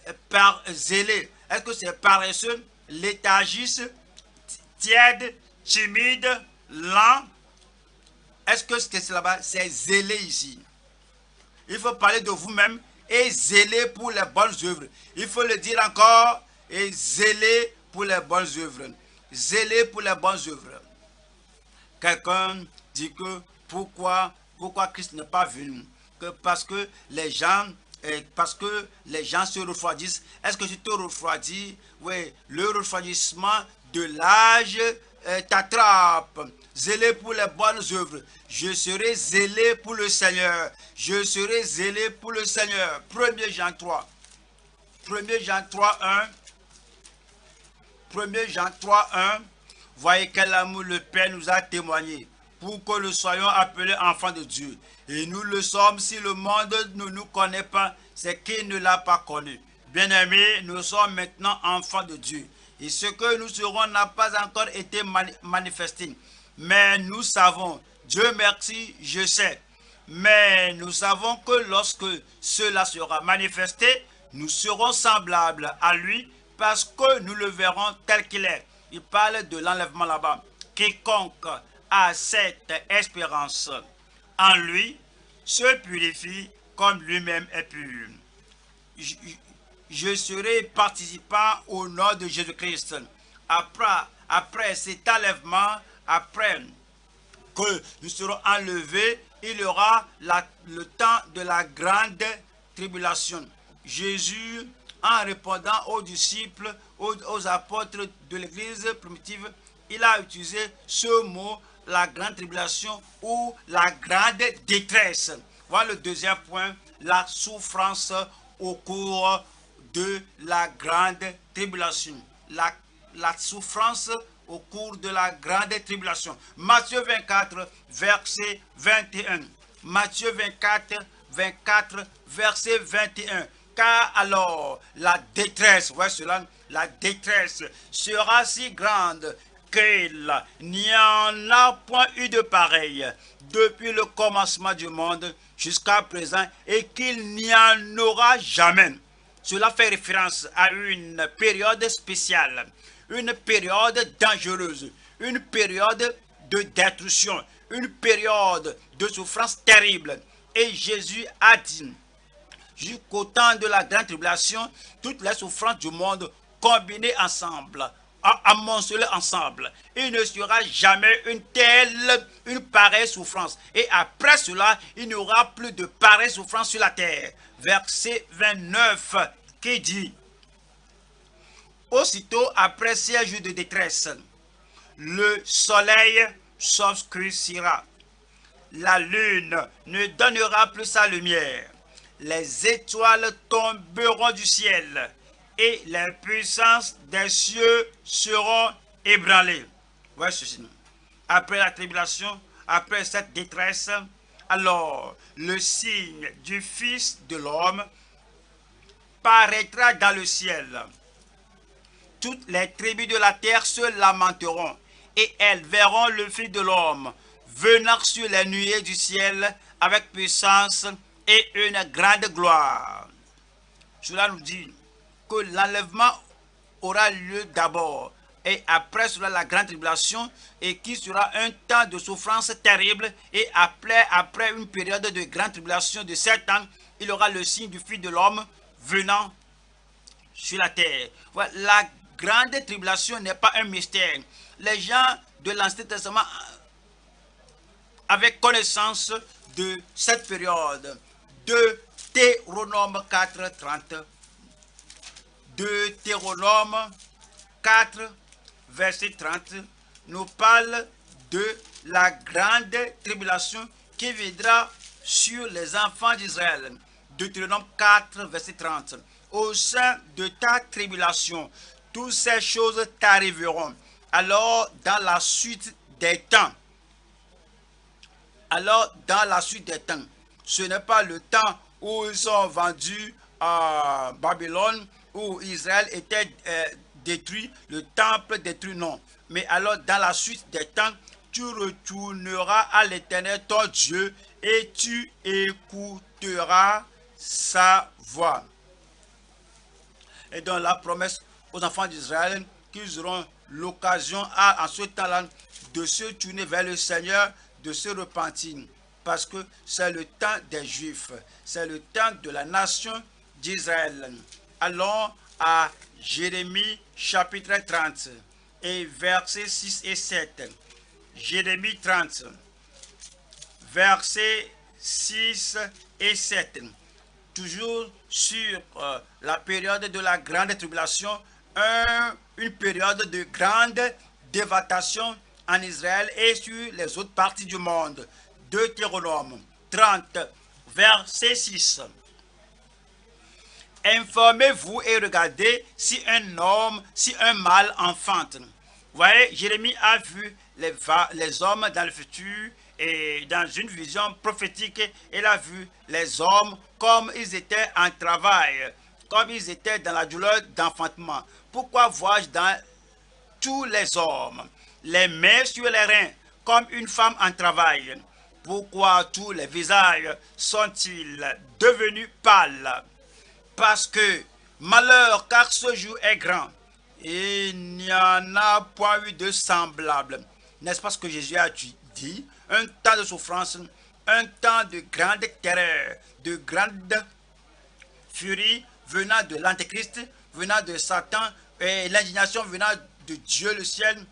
Est-ce que c'est paresseux, léthargiste, tiède, timide, lent? Est-ce que c'est là-bas? C'est zélé ici. Il faut parler de vous-même et zélé pour les bonnes œuvres. Il faut le dire encore et zélé pour les bonnes œuvres. Zélé pour les bonnes œuvres. Quelqu'un dit que pourquoi Christ n'est pas venu? Parce que les gens se refroidissent. Est-ce que tu te refroidis? Oui, le refroidissement de l'âge t'attrape. Zélé pour les bonnes œuvres. Je serai zélé pour le Seigneur. Je serai zélé pour le Seigneur. 1 Jean 3. 1 Jean 3, 1. 1 Jean 3, 1. Voyez quel amour le Père nous a témoigné pour que nous soyons appelés enfants de Dieu. Et nous le sommes si le monde ne nous connaît pas, c'est qu'il ne l'a pas connu. Bien-aimés, nous sommes maintenant enfants de Dieu. Et ce que nous serons n'a pas encore été manifesté. Mais nous savons, Dieu merci, je sais. Mais nous savons que lorsque cela sera manifesté, nous serons semblables à lui parce que nous le verrons tel qu'il est. Il parle de l'enlèvement là-bas. Quiconque a cette espérance en lui se purifie comme lui-même est pur. Je serai participant au nom de Jésus-Christ. Après cet enlèvement, après que nous serons enlevés, il y aura le temps de la grande tribulation. Jésus, en répondant aux disciples, aux apôtres de l'église primitive, il a utilisé ce mot, la grande tribulation ou la grande détresse. Voilà le deuxième point, la souffrance au cours de la grande tribulation. La souffrance au cours de la grande tribulation. Matthieu 24, verset 21. Matthieu 24, verset 21. Car alors la détresse, voyez cela, la détresse sera si grande qu'il n'y en a point eu de pareil depuis le commencement du monde jusqu'à présent et qu'il n'y en aura jamais. Cela fait référence à une période spéciale, une période dangereuse, une période de destruction, une période de souffrance terrible. Et Jésus a dit, jusqu'au temps de la grande tribulation, toutes les souffrances du monde combinées ensemble, amoncelées ensemble, il ne sera jamais une pareille souffrance. Et après cela, il n'y aura plus de pareille souffrance sur la terre. Verset 29 qui dit, aussitôt après ces jours de détresse, le soleil s'obscurcira, la lune ne donnera plus sa lumière, les étoiles tomberont du ciel et les puissances des cieux seront ébranlées. Voyez ceci. Après la tribulation, après cette détresse, alors le signe du Fils de l'homme paraîtra dans le ciel. Toutes les tribus de la terre se lamenteront et elles verront le Fils de l'homme venant sur les nuées du ciel avec puissance et une grande gloire. Cela nous dit que l'enlèvement aura lieu d'abord et après cela la grande tribulation et qui sera un temps de souffrance terrible et après une période de grande tribulation de 7 ans, il aura le signe du Fils de l'homme venant sur la terre. Voilà, la grande tribulation n'est pas un mystère. Les gens de l'Ancien Testament avaient connaissance de cette période. Deutéronome 4, 30. Deutéronome 4, verset 30, nous parle de la grande tribulation qui viendra sur les enfants d'Israël. Deutéronome 4, verset 30. Au sein de ta tribulation, toutes ces choses t'arriveront. Alors, dans la suite des temps, ce n'est pas le temps où ils sont vendus à Babylone, où Israël était détruit, le temple détruit, non. Mais alors, dans la suite des temps, tu retourneras à l'Éternel, ton Dieu, et tu écouteras sa voix. Et donc la promesse aux enfants d'Israël qu'ils auront l'occasion en ce temps-là de se tourner vers le Seigneur, de se repentir. Parce que c'est le temps des Juifs, c'est le temps de la nation d'Israël. Allons à Jérémie chapitre 30 et versets 6 et 7. Jérémie 30, versets 6 et 7. Toujours sur la période de la grande tribulation, une période de grande dévastation en Israël et sur les autres parties du monde. Deutéronome 30, verset 6. Informez-vous et regardez si un mâle enfante. Vous voyez, Jérémie a vu les hommes dans le futur et dans une vision prophétique, il a vu les hommes comme ils étaient en travail, comme ils étaient dans la douleur d'enfantement. Pourquoi vois-je dans tous les hommes les mains sur les reins comme une femme en travail? Pourquoi tous les visages sont-ils devenus pâles? Parce que malheur, car ce jour est grand, et il n'y en a point eu de semblable. N'est-ce pas ce que Jésus a dit? Un temps de souffrance, un temps de grande terreur, de grande furie venant de l'Antéchrist, venant de Satan, et l'indignation venant de Dieu le ciel,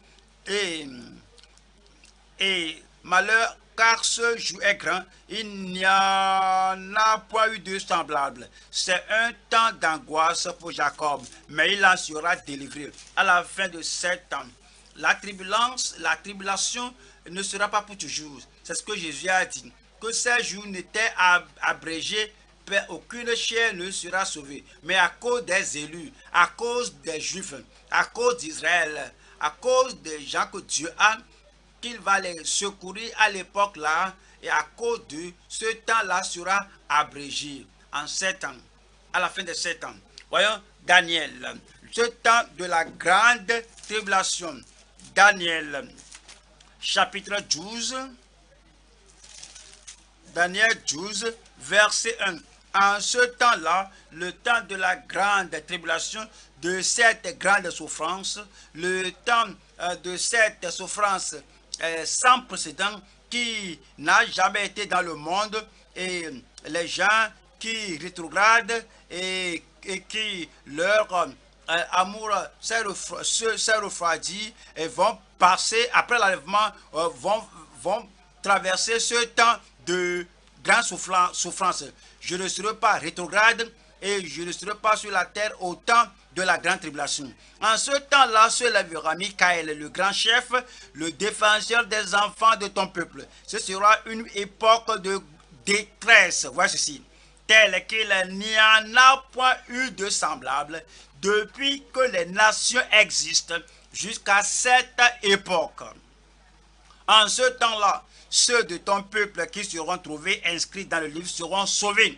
et malheur, car ce jour est grand, il n'y en a pas eu de semblable. C'est un temps d'angoisse pour Jacob, mais il en sera délivré. À la fin de 7 ans, la tribulation ne sera pas pour toujours. C'est ce que Jésus a dit, que ces jours n'étaient abrégés, aucune chair ne sera sauvée. Mais à cause des élus, à cause des Juifs, à cause d'Israël, à cause des gens que Dieu a, qu'il va les secourir à l'époque là, et à cause de ce temps-là sera abrégé en 7 ans, à la fin de 7 ans. Voyons Daniel, ce temps de la grande tribulation. Daniel, chapitre 12, Daniel 12, verset 1. En ce temps-là, le temps de la grande tribulation, de cette grande souffrance, le temps de cette souffrance sans précédent qui n'a jamais été dans le monde, et les gens qui rétrogradent et qui leur amour s'est refroidi et vont passer après l'enlèvement, vont traverser ce temps de grande souffrance. Je ne serai pas rétrograde et je ne serai pas sur la terre au temps de la grande tribulation. En ce temps-là se lèvera Michael, le grand chef, le défenseur des enfants de ton peuple. Ce sera une époque de détresse. Voici ceci. Tel qu'il n'y en a point eu de semblable depuis que les nations existent jusqu'à cette époque. En ce temps-là, ceux de ton peuple qui seront trouvés inscrits dans le livre seront sauvés.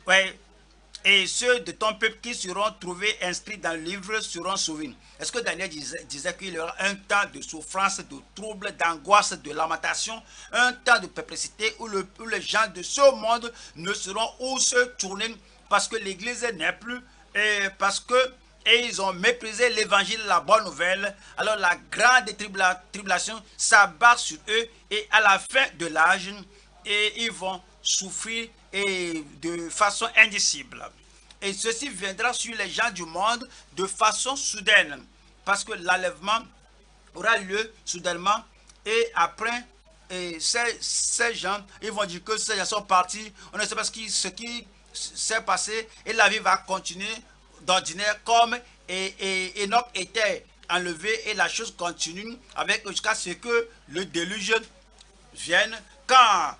Oui. Et ceux de ton peuple qui seront trouvés inscrits dans le livre seront sauvés. Est-ce que Daniel disait qu'il y aura un temps de souffrance, de trouble, d'angoisse, de lamentation, un temps de perplexité où les gens de ce monde ne seront où se tourner parce que l'église n'est plus, et parce que ils ont méprisé l'évangile, la bonne nouvelle. Alors la grande tribulation s'abat sur eux et à la fin de l'âge, et ils vont souffrir et de façon indicible. Et ceci viendra sur les gens du monde de façon soudaine, parce que l'enlèvement aura lieu soudainement, et après, ces gens, ils vont dire que ces gens sont partis, on ne sait pas ce qui s'est passé, et la vie va continuer d'ordinaire comme Enoch était enlevé, et la chose continue avec jusqu'à ce que le déluge vienne. Quand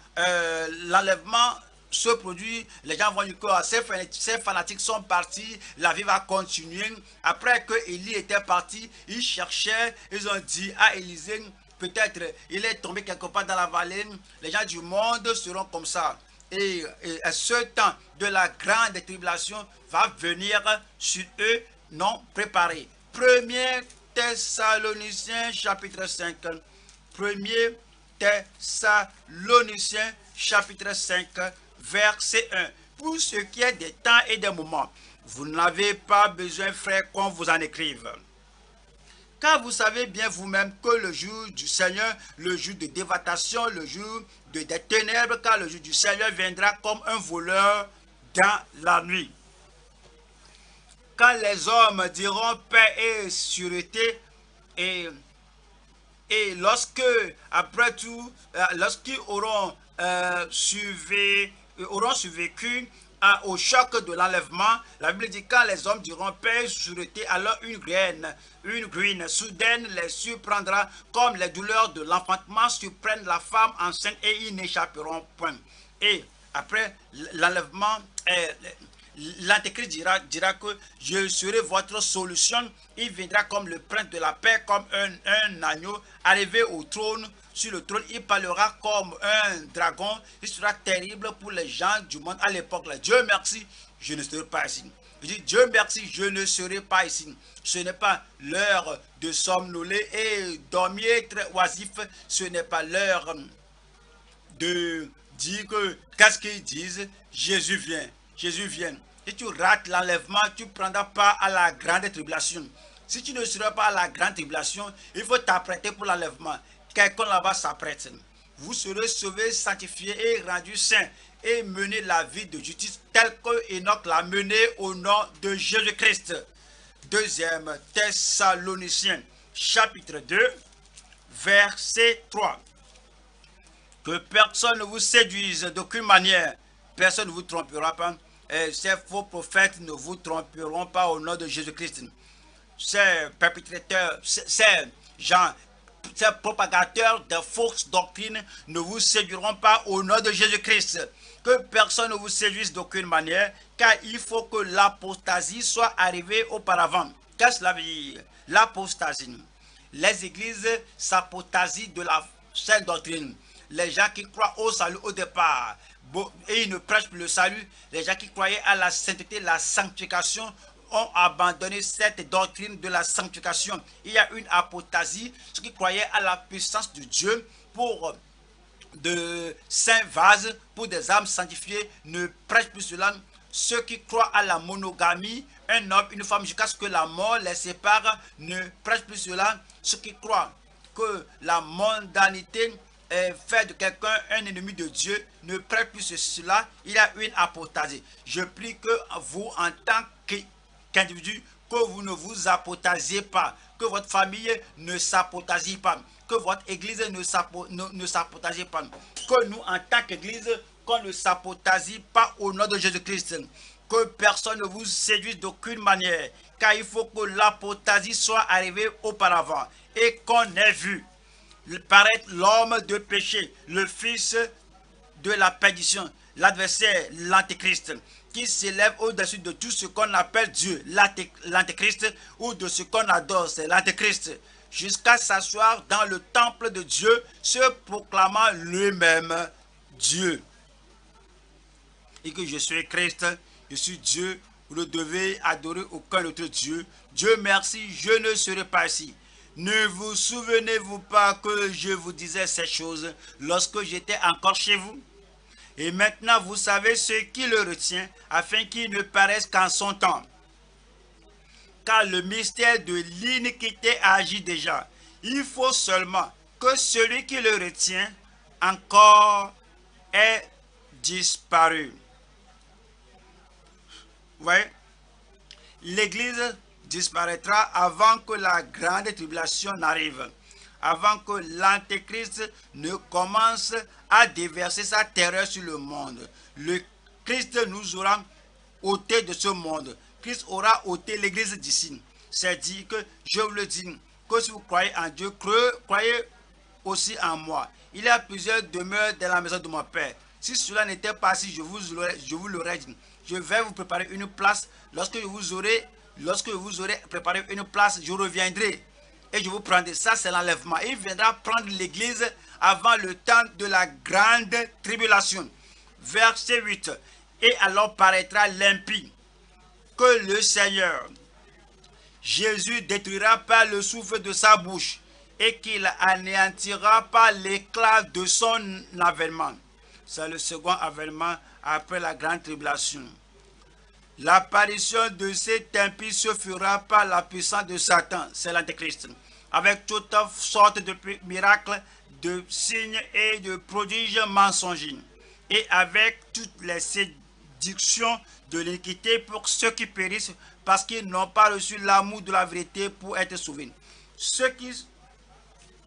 l'enlèvement se produit, les gens vont dire que ces fanatiques sont partis, la vie va continuer. Après que Élie était parti, ils cherchaient, ils ont dit à Élisée, peut-être il est tombé quelque part dans la vallée. Les gens du monde seront comme ça. Et ce temps de la grande tribulation va venir sur eux non préparés. 1er Thessaloniciens chapitre 5. 1er Thessaloniciens chapitre 5 verset 1. Pour ce qui est des temps et des moments, vous n'avez pas besoin, frères, qu'on vous en écrive. Car vous savez bien vous-même que le jour du Seigneur, le jour de dévastation, le jour des ténèbres, car le jour du Seigneur viendra comme un voleur dans la nuit. Quand les hommes diront paix et sûreté, et lorsque, après tout, lorsqu'ils auront survécu au choc de l'enlèvement, la Bible dit quand les hommes diront paix et sûreté, alors une ruine soudaine les surprendra, comme les douleurs de l'enfantement surprennent la femme enceinte, et ils n'échapperont point. Et après l'enlèvement, l'Antéchrist dira que je serai votre solution. Il viendra comme le prince de la paix, comme un agneau arrivé au trône. Sur le trône, il parlera comme un dragon. Il sera terrible pour les gens du monde à l'époque. Dieu merci, je ne serai pas ici. Je dis Dieu merci, je ne serai pas ici. Ce n'est pas l'heure de somnoler et dormir très oisif. Ce n'est pas l'heure de dire que qu'est-ce qu'ils disent. Jésus vient. Jésus vient. Si tu rates l'enlèvement, tu ne prendras pas à la grande tribulation. Si tu ne seras pas à la grande tribulation, il faut t'apprêter pour l'enlèvement. Quelqu'un là-bas s'apprête. Vous serez sauvés, sanctifiés et rendus saints, et mener la vie de justice telle que Enoch l'a menée au nom de Jésus-Christ. 2 Thessaloniciens, chapitre 2, verset 3. Que personne ne vous séduise d'aucune manière. Personne ne vous trompera pas. Ces faux prophètes ne vous tromperont pas au nom de Jésus-Christ. Ces perpétrateurs, ces gens, ces propagateurs de fausses doctrines ne vous séduiront pas au nom de Jésus-Christ. Que personne ne vous séduise d'aucune manière, car il faut que l'apostasie soit arrivée auparavant. Qu'est-ce que cela veut dire? L'apostasie. les églises s'apotasient de la seule doctrine. Les gens qui croient au salut au départ, et ils ne prêchent plus le salut. Les gens qui croyaient à la sainteté, la sanctification, ont abandonné cette doctrine de la sanctification. Il y a une apostasie. Ceux qui croyaient à la puissance de Dieu pour de saints vases, pour des âmes sanctifiées, ne prêchent plus cela. Ceux qui croient à la monogamie, un homme, une femme, jusqu'à ce que la mort les sépare, ne prêchent plus cela. Ceux qui croient que la mondanité fait de quelqu'un un ennemi de Dieu, ne prêchent plus cela. Il y a une apostasie. Je prie que vous, en tant qu'individu, que vous ne vous apostasiez pas, que votre famille ne s'apotasie pas, que votre église ne s'apotasie pas, que nous, en tant qu'église, qu'on ne s'apotasie pas au nom de Jésus-Christ, que personne ne vous séduise d'aucune manière, car il faut que l'apostasie soit arrivée auparavant et qu'on ait vu paraître l'homme de péché, le fils de la perdition, l'adversaire, l'antéchrist, qui s'élève au-dessus de tout ce qu'on appelle Dieu, l'antéchrist, ou de ce qu'on adore, c'est l'antéchrist, jusqu'à s'asseoir dans le temple de Dieu, se proclamant lui-même Dieu. Et que je suis Christ, je suis Dieu, vous ne devez adorer aucun autre Dieu. Dieu merci, je ne serai pas ici. Ne vous souvenez-vous pas que je vous disais ces choses lorsque j'étais encore chez vous? Et maintenant vous savez ce qui le retient, afin qu'il ne paraisse qu'en son temps. Car le mystère de l'iniquité agit déjà. Il faut seulement que celui qui le retient encore ait disparu. Vous voyez, l'Église disparaîtra avant que la grande tribulation n'arrive, avant que l'Antéchrist ne commence à déverser sa terreur sur le monde. Le Christ nous aura ôté de ce monde. Christ aura ôté l'Église d'ici. C'est dit que, je vous le dis, que si vous croyez en Dieu, croyez aussi en moi. Il y a plusieurs demeures dans la maison de mon Père. Si cela n'était pas ainsi, je vous l'aurais dit. Je vais vous préparer une place. Lorsque vous aurez préparé une place, je reviendrai et je vous prendrai. Ça, c'est l'enlèvement. Il viendra prendre l'Église avant le temps de la grande tribulation. Verset 8. Et alors paraîtra l'impie que le Seigneur Jésus détruira par le souffle de sa bouche et qu'il anéantira par l'éclat de son avènement. C'est le second avènement après la grande tribulation. L'apparition de cet impie se fera par la puissance de Satan, c'est l'Antéchrist, avec toutes sortes de miracles, de signes et de prodiges mensongers, et avec toutes les séductions de l'iniquité pour ceux qui périssent parce qu'ils n'ont pas reçu l'amour de la vérité pour être sauvés. Ceux qui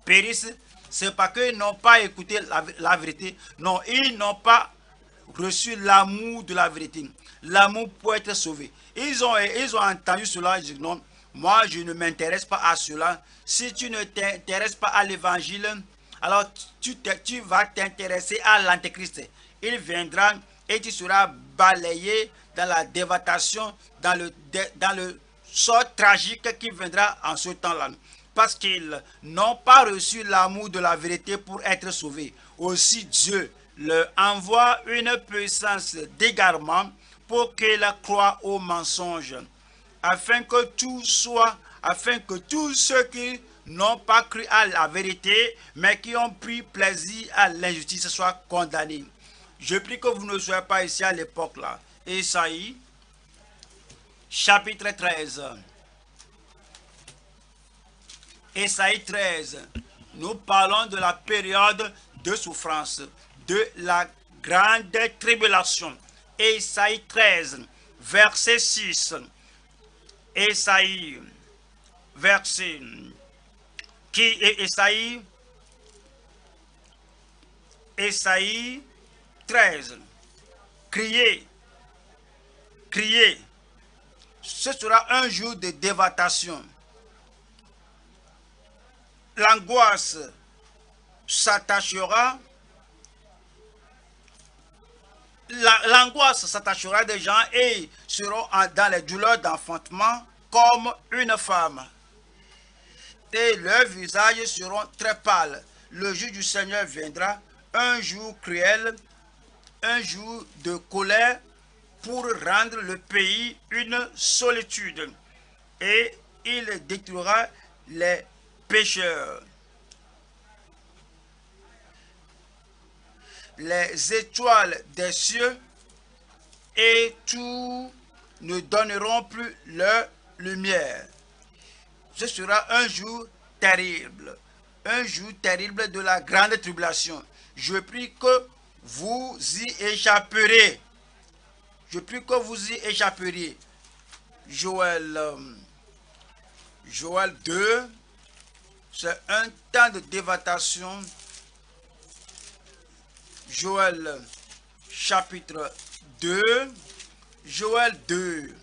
périssent, c'est parce qu'ils n'ont pas écouté la vérité. Non, ils n'ont pas reçu l'amour de la vérité. L'amour pour être sauvé. Ils ont entendu cela, ils disent non, moi je ne m'intéresse pas à cela. Si tu ne t'intéresses pas à l'évangile, alors tu vas t'intéresser à l'Antéchrist. Il viendra et tu seras balayé dans la dévastation, dans le sort tragique qui viendra en ce temps-là. Parce qu'ils n'ont pas reçu l'amour de la vérité pour être sauvés. Aussi Dieu leur envoie une puissance d'égarement pour qu'ils croient au mensonge, afin que tous ceux qui n'ont pas cru à la vérité, mais qui ont pris plaisir à l'injustice soient condamnés. Je prie que vous ne soyez pas ici à l'époque là. Ésaïe, chapitre 13. Ésaïe 13. Nous parlons de la période de souffrance, de la grande tribulation. Ésaïe 13, verset 6. Ésaïe, verset qui est Ésaïe 13. Criez, criez. Ce sera un jour de dévastation. L'angoisse s'attachera. L'angoisse s'attachera des gens et seront dans les douleurs d'enfantement comme une femme. et leurs visages seront très pâles. Le jour du Seigneur viendra, un jour cruel, un jour de colère pour rendre le pays une solitude. Et il détruira les pécheurs. Les étoiles des cieux et tout ne donneront plus leur lumière. Ce sera un jour terrible de la grande tribulation. Je prie que vous y échapperez. Je prie que vous y échapperiez. Joël 2, c'est un temps de dévastation. Joël chapitre 2, Joël 2,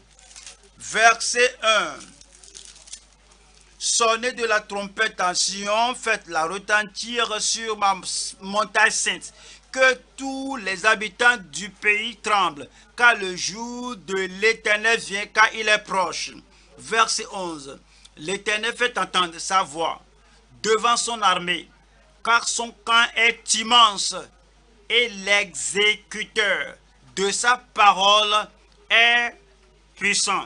verset 1. Sonnez de la trompette en Sion, faites-la retentir sur ma montagne sainte. Que tous les habitants du pays tremblent, car le jour de l'Éternel vient, car il est proche. Verset 11. L'Éternel fait entendre sa voix devant son armée, car son camp est immense, et l'exécuteur de sa parole est puissant.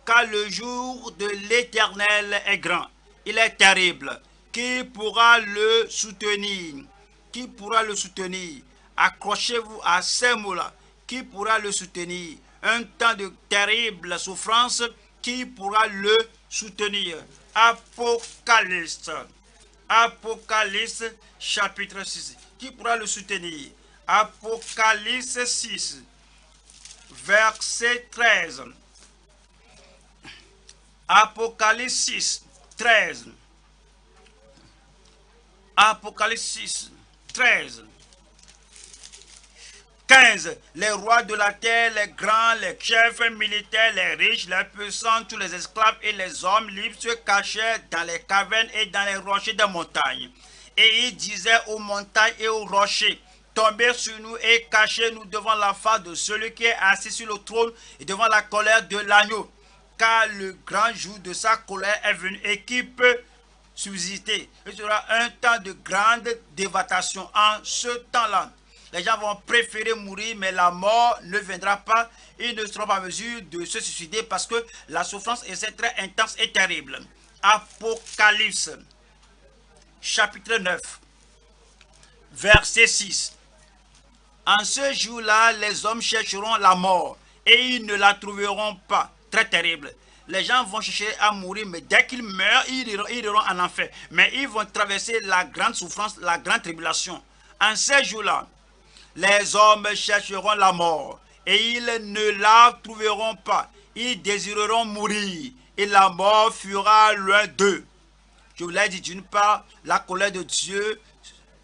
Car le jour de l'Éternel est grand, il est terrible. Qui pourra le soutenir? Qui pourra le soutenir? Accrochez-vous à ces mots-là. Qui pourra le soutenir? Un temps de terrible souffrance, qui pourra le soutenir? Apocalypse. Apocalypse chapitre 6. Qui pourra le soutenir? Apocalypse 6, verset 13. Apocalypse 6, 13. Apocalypse 6, 13. 15. Les rois de la terre, les grands, les chefs militaires, les riches, les puissants, tous les esclaves et les hommes libres se cachaient dans les cavernes et dans les rochers des montagnes. Et ils disaient aux montagnes et aux rochers, tombez sur nous et cachez-nous devant la face de celui qui est assis sur le trône et devant la colère de l'agneau. Car le grand jour de sa colère est venu et qui peut subsister. Il sera un temps de grande dévastation. En ce temps-là, les gens vont préférer mourir, mais la mort ne viendra pas. Ils ne seront pas en mesure de se suicider parce que la souffrance est très intense et terrible. Apocalypse, chapitre 9, verset 6. En ce jour-là, les hommes chercheront la mort et ils ne la trouveront pas. Très terrible. Les gens vont chercher à mourir, mais dès qu'ils meurent, ils iront en enfer. Mais ils vont traverser la grande souffrance, la grande tribulation. En ces jours-là, les hommes chercheront la mort et ils ne la trouveront pas. Ils désireront mourir et la mort fuira loin d'eux. Je vous l'ai dit, d'une part, la colère de Dieu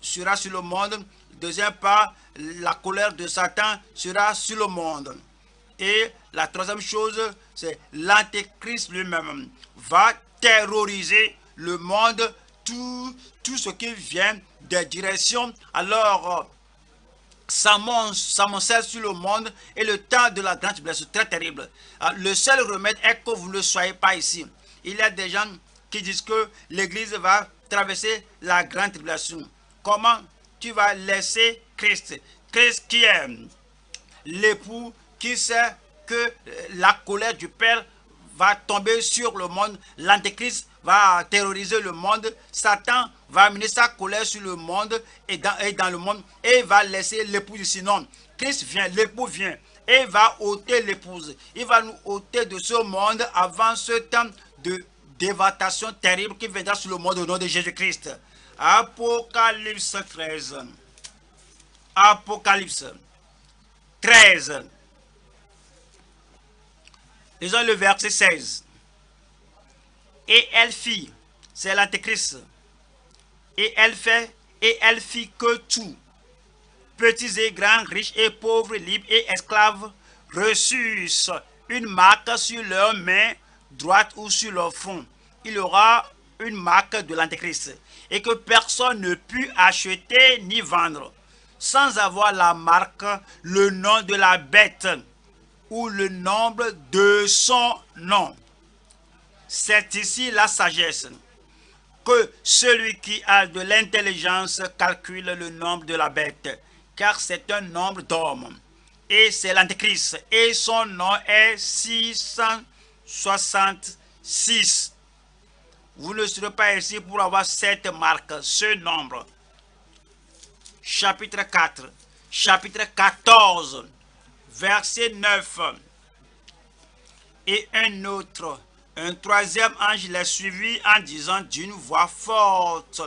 sera sur le monde. Deuxième part, la colère de Satan sera sur le monde. Et la troisième chose, c'est l'Antéchrist lui-même va terroriser le monde, tout ce qui vient des directions. Alors, s'amoncelle sur le monde et le temps de la grande tribulation, très terrible. Le seul remède est que vous ne soyez pas ici. Il y a des gens qui disent que l'Église va traverser la grande tribulation. Comment tu vas laisser Christ? Christ qui est l'époux, qui sait que la colère du Père va tomber sur le monde. L'Antéchrist va terroriser le monde. Satan va amener sa colère sur le monde et dans le monde et va laisser l'épouse ici. Non, Christ vient, l'époux vient et va ôter l'épouse. Il va nous ôter de ce monde avant ce temps de dévastation terrible qui viendra sur le monde au nom de Jésus-Christ. Apocalypse 13. Apocalypse 13. Lisons le verset 16. Et elle fit, c'est l'Antéchrist, et elle fit que tout, petits et grands, riches et pauvres, libres et esclaves, reçussent une marque sur leur main droite ou sur leur front. Il y aura une marque de l'Antéchrist, et que personne ne put acheter ni vendre, sans avoir la marque, le nom de la bête, ou le nombre de son nom. C'est ici la sagesse. Que que celui qui a de l'intelligence calcule le nombre de la bête, car c'est un nombre d'hommes. Et c'est l'Antéchrist, et son nom est 666. Vous ne serez pas ici pour avoir cette marque, ce nombre. Chapitre 4, chapitre 14, verset 9. Et un troisième ange les suivit en disant d'une voix forte: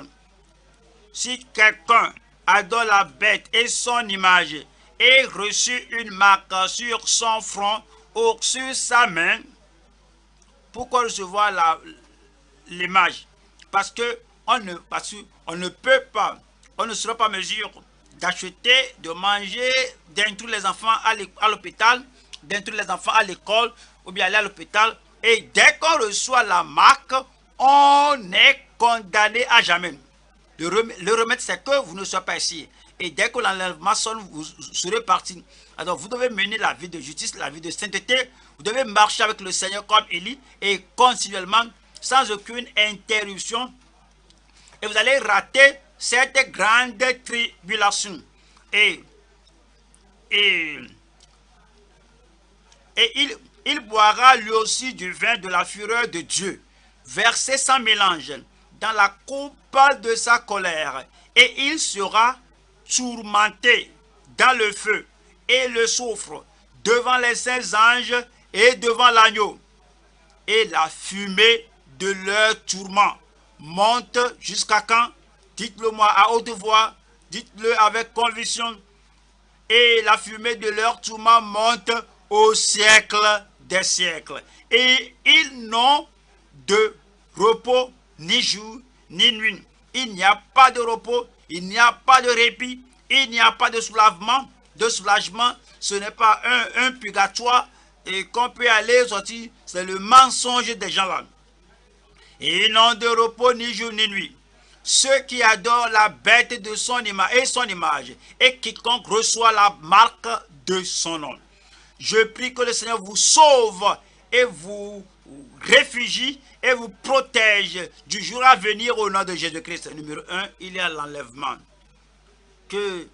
si quelqu'un adore la bête et son image, et reçu une marque sur son front ou sur sa main. Pourquoi recevoir l'image? Parce que on ne peut pas, on ne sera pas en mesure d'acheter, de manger, d'instruire les enfants à l'hôpital, d'instruire les enfants à l'école, ou bien aller à l'hôpital. Et dès qu'on reçoit la marque, on est condamné à jamais. Le remède, c'est que vous ne soyez pas ici. Et dès que l'enlèvement sonne, vous serez parti. Alors vous devez mener la vie de justice, la vie de sainteté. Vous devez marcher avec le Seigneur comme Élie et continuellement, sans aucune interruption. Et vous allez rater cette grande tribulation. Et il boira lui aussi du vin de la fureur de Dieu, versé sans mélange, dans la coupe de sa colère. Et il sera tourmenté dans le feu et le soufre, devant les saints anges et devant l'agneau. Et la fumée de leur tourment monte jusqu'à quand? Dites-le moi à haute voix, dites-le avec conviction. Et la fumée de leur tourment monte au siècle des siècles. Et ils n'ont de repos ni jour ni nuit. Il n'y a pas de repos, il n'y a pas de répit, il n'y a pas de soulagement. Ce n'est pas un purgatoire et qu'on peut aller sortir. C'est le mensonge des gens là. Et ils n'ont de repos ni jour ni nuit. Ceux qui adorent la bête de son image et quiconque reçoit la marque de son nom. Je prie que le Seigneur vous sauve et vous réfugie et vous protège du jour à venir au nom de Jésus-Christ. Numéro 1, il y a l'enlèvement que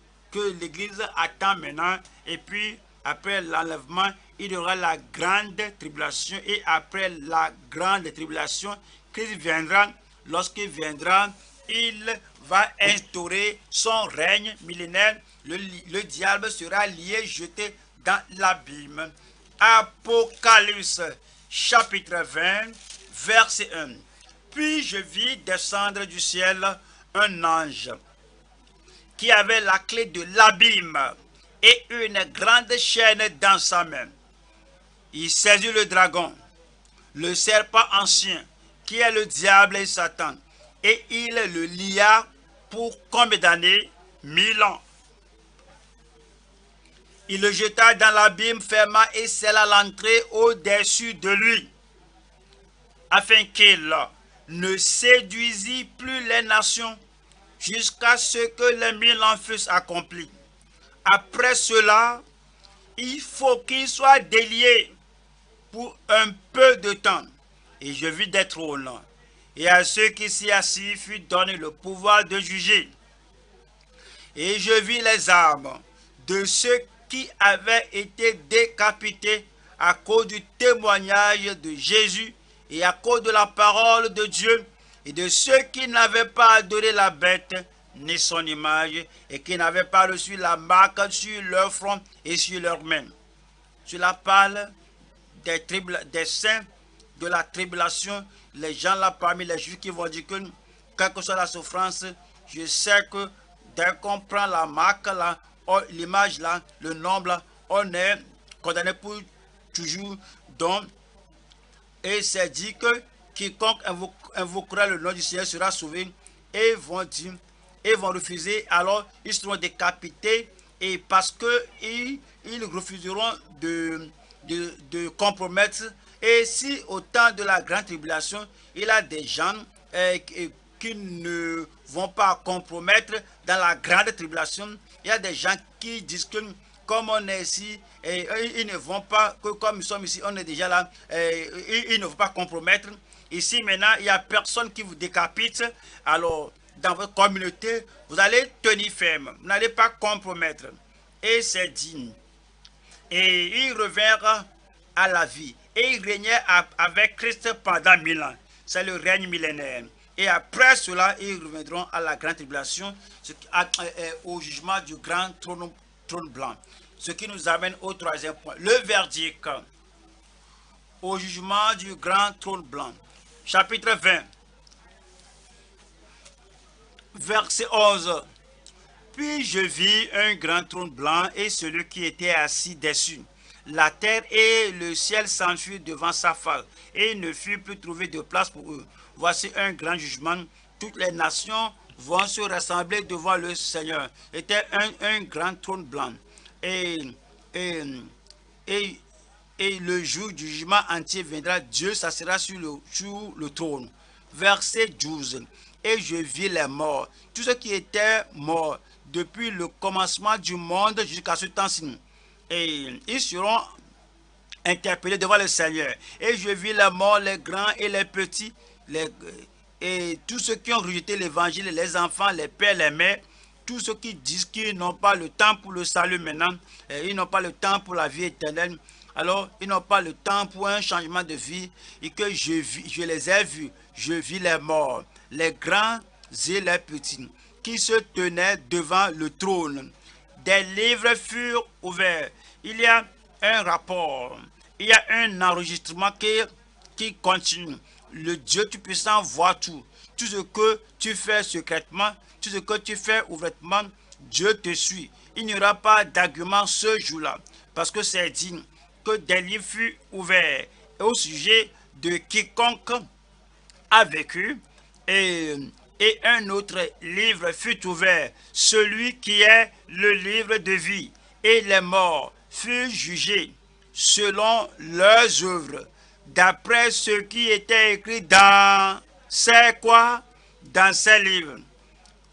l'Église attend maintenant. Et puis, après l'enlèvement, il y aura la grande tribulation. Et après la grande tribulation, Christ viendra. Lorsqu'il viendra, il va instaurer son règne millénaire. Le diable sera lié, jeté dans l'abîme. Apocalypse, chapitre 20, verset 1. Puis je vis descendre du ciel un ange qui avait la clé de l'abîme et une grande chaîne dans sa main. Il saisit le dragon, le serpent ancien, qui est le diable et Satan, et il le lia pour combien d'années? 1000 ans. Il le jeta dans l'abîme, ferma et scella l'entrée au-dessus de lui, afin qu'il ne séduisit plus les nations jusqu'à ce que les 1000 ans fussent accomplis. Après cela, il faut qu'il soit délié pour un peu de temps. Et je vis des trônes, et à ceux qui s'y assis fut donné le pouvoir de juger. Et je vis les âmes de ceux qui avaient été décapités à cause du témoignage de Jésus et à cause de la parole de Dieu, et de ceux qui n'avaient pas adoré la bête ni son image, et qui n'avaient pas reçu la marque sur leur front et sur leurs mains. Cela parle des saints, de la tribulation. Les gens là parmi les juifs qui vont dire que quelle que soit la souffrance, je sais que dès qu'on prend la marque là, l'image là, le nombre là, on est condamné pour toujours. Donc, et c'est dit que quiconque invoquera le nom du Seigneur sera sauvé. Et vont dire, et vont refuser, alors ils seront décapités. Et parce que ils refuseront de compromettre. Et si au temps de la grande tribulation, il y a des gens qui ne vont pas compromettre dans la grande tribulation, il y a des gens qui disent que comme on est ici, et ils ne vont pas, que comme nous sommes ici, on est déjà là, ils ne vont pas compromettre. Ici maintenant, il n'y a personne qui vous décapite. Alors, dans votre communauté, vous allez tenir ferme, vous n'allez pas compromettre. Et c'est digne. Et ils revinrent à la vie. Et ils régnaient avec Christ pendant 1000 ans. C'est le règne millénaire. Et après cela, ils reviendront à la grande tribulation, au jugement du grand trône blanc. Ce qui nous amène au troisième point. Le verdict. Au jugement du grand trône blanc. Chapitre 20. Verset 11. Puis je vis un grand trône blanc et celui qui était assis dessus. La terre et le ciel s'enfuirent devant sa face, et il ne fut plus trouvé de place pour eux. Voici un grand jugement. Toutes les nations vont se rassembler devant le Seigneur. C'était un grand trône blanc. Et le jour du jugement entier viendra, Dieu s'assera sur le trône. Verset 12. Et je vis les morts, tous ceux qui étaient morts depuis le commencement du monde jusqu'à ce temps-ci. Et ils seront interpellés devant le Seigneur. Et je vis les morts, les grands et les petits, et tous ceux qui ont rejeté l'évangile, les enfants, les pères, les mères, tous ceux qui disent qu'ils n'ont pas le temps pour le salut maintenant, ils n'ont pas le temps pour la vie éternelle. Alors, ils n'ont pas le temps pour un changement de vie, et que je les ai vus, je vis les morts, les grands et les petits, qui se tenaient devant le trône. Des livres furent ouverts. Il y a un rapport, il y a un enregistrement qui continue. Le Dieu Tout-Puissant voit tout. Tout ce que tu fais secrètement, tout ce que tu fais ouvertement, Dieu te suit. Il n'y aura pas d'argument ce jour-là, parce que c'est dit que des livres furent ouverts au sujet de quiconque a vécu, et un autre livre fut ouvert, celui qui est le livre de vie, et les morts furent jugés selon leurs œuvres, d'après ce qui était écrit dans ces quoi? Dans ces livres.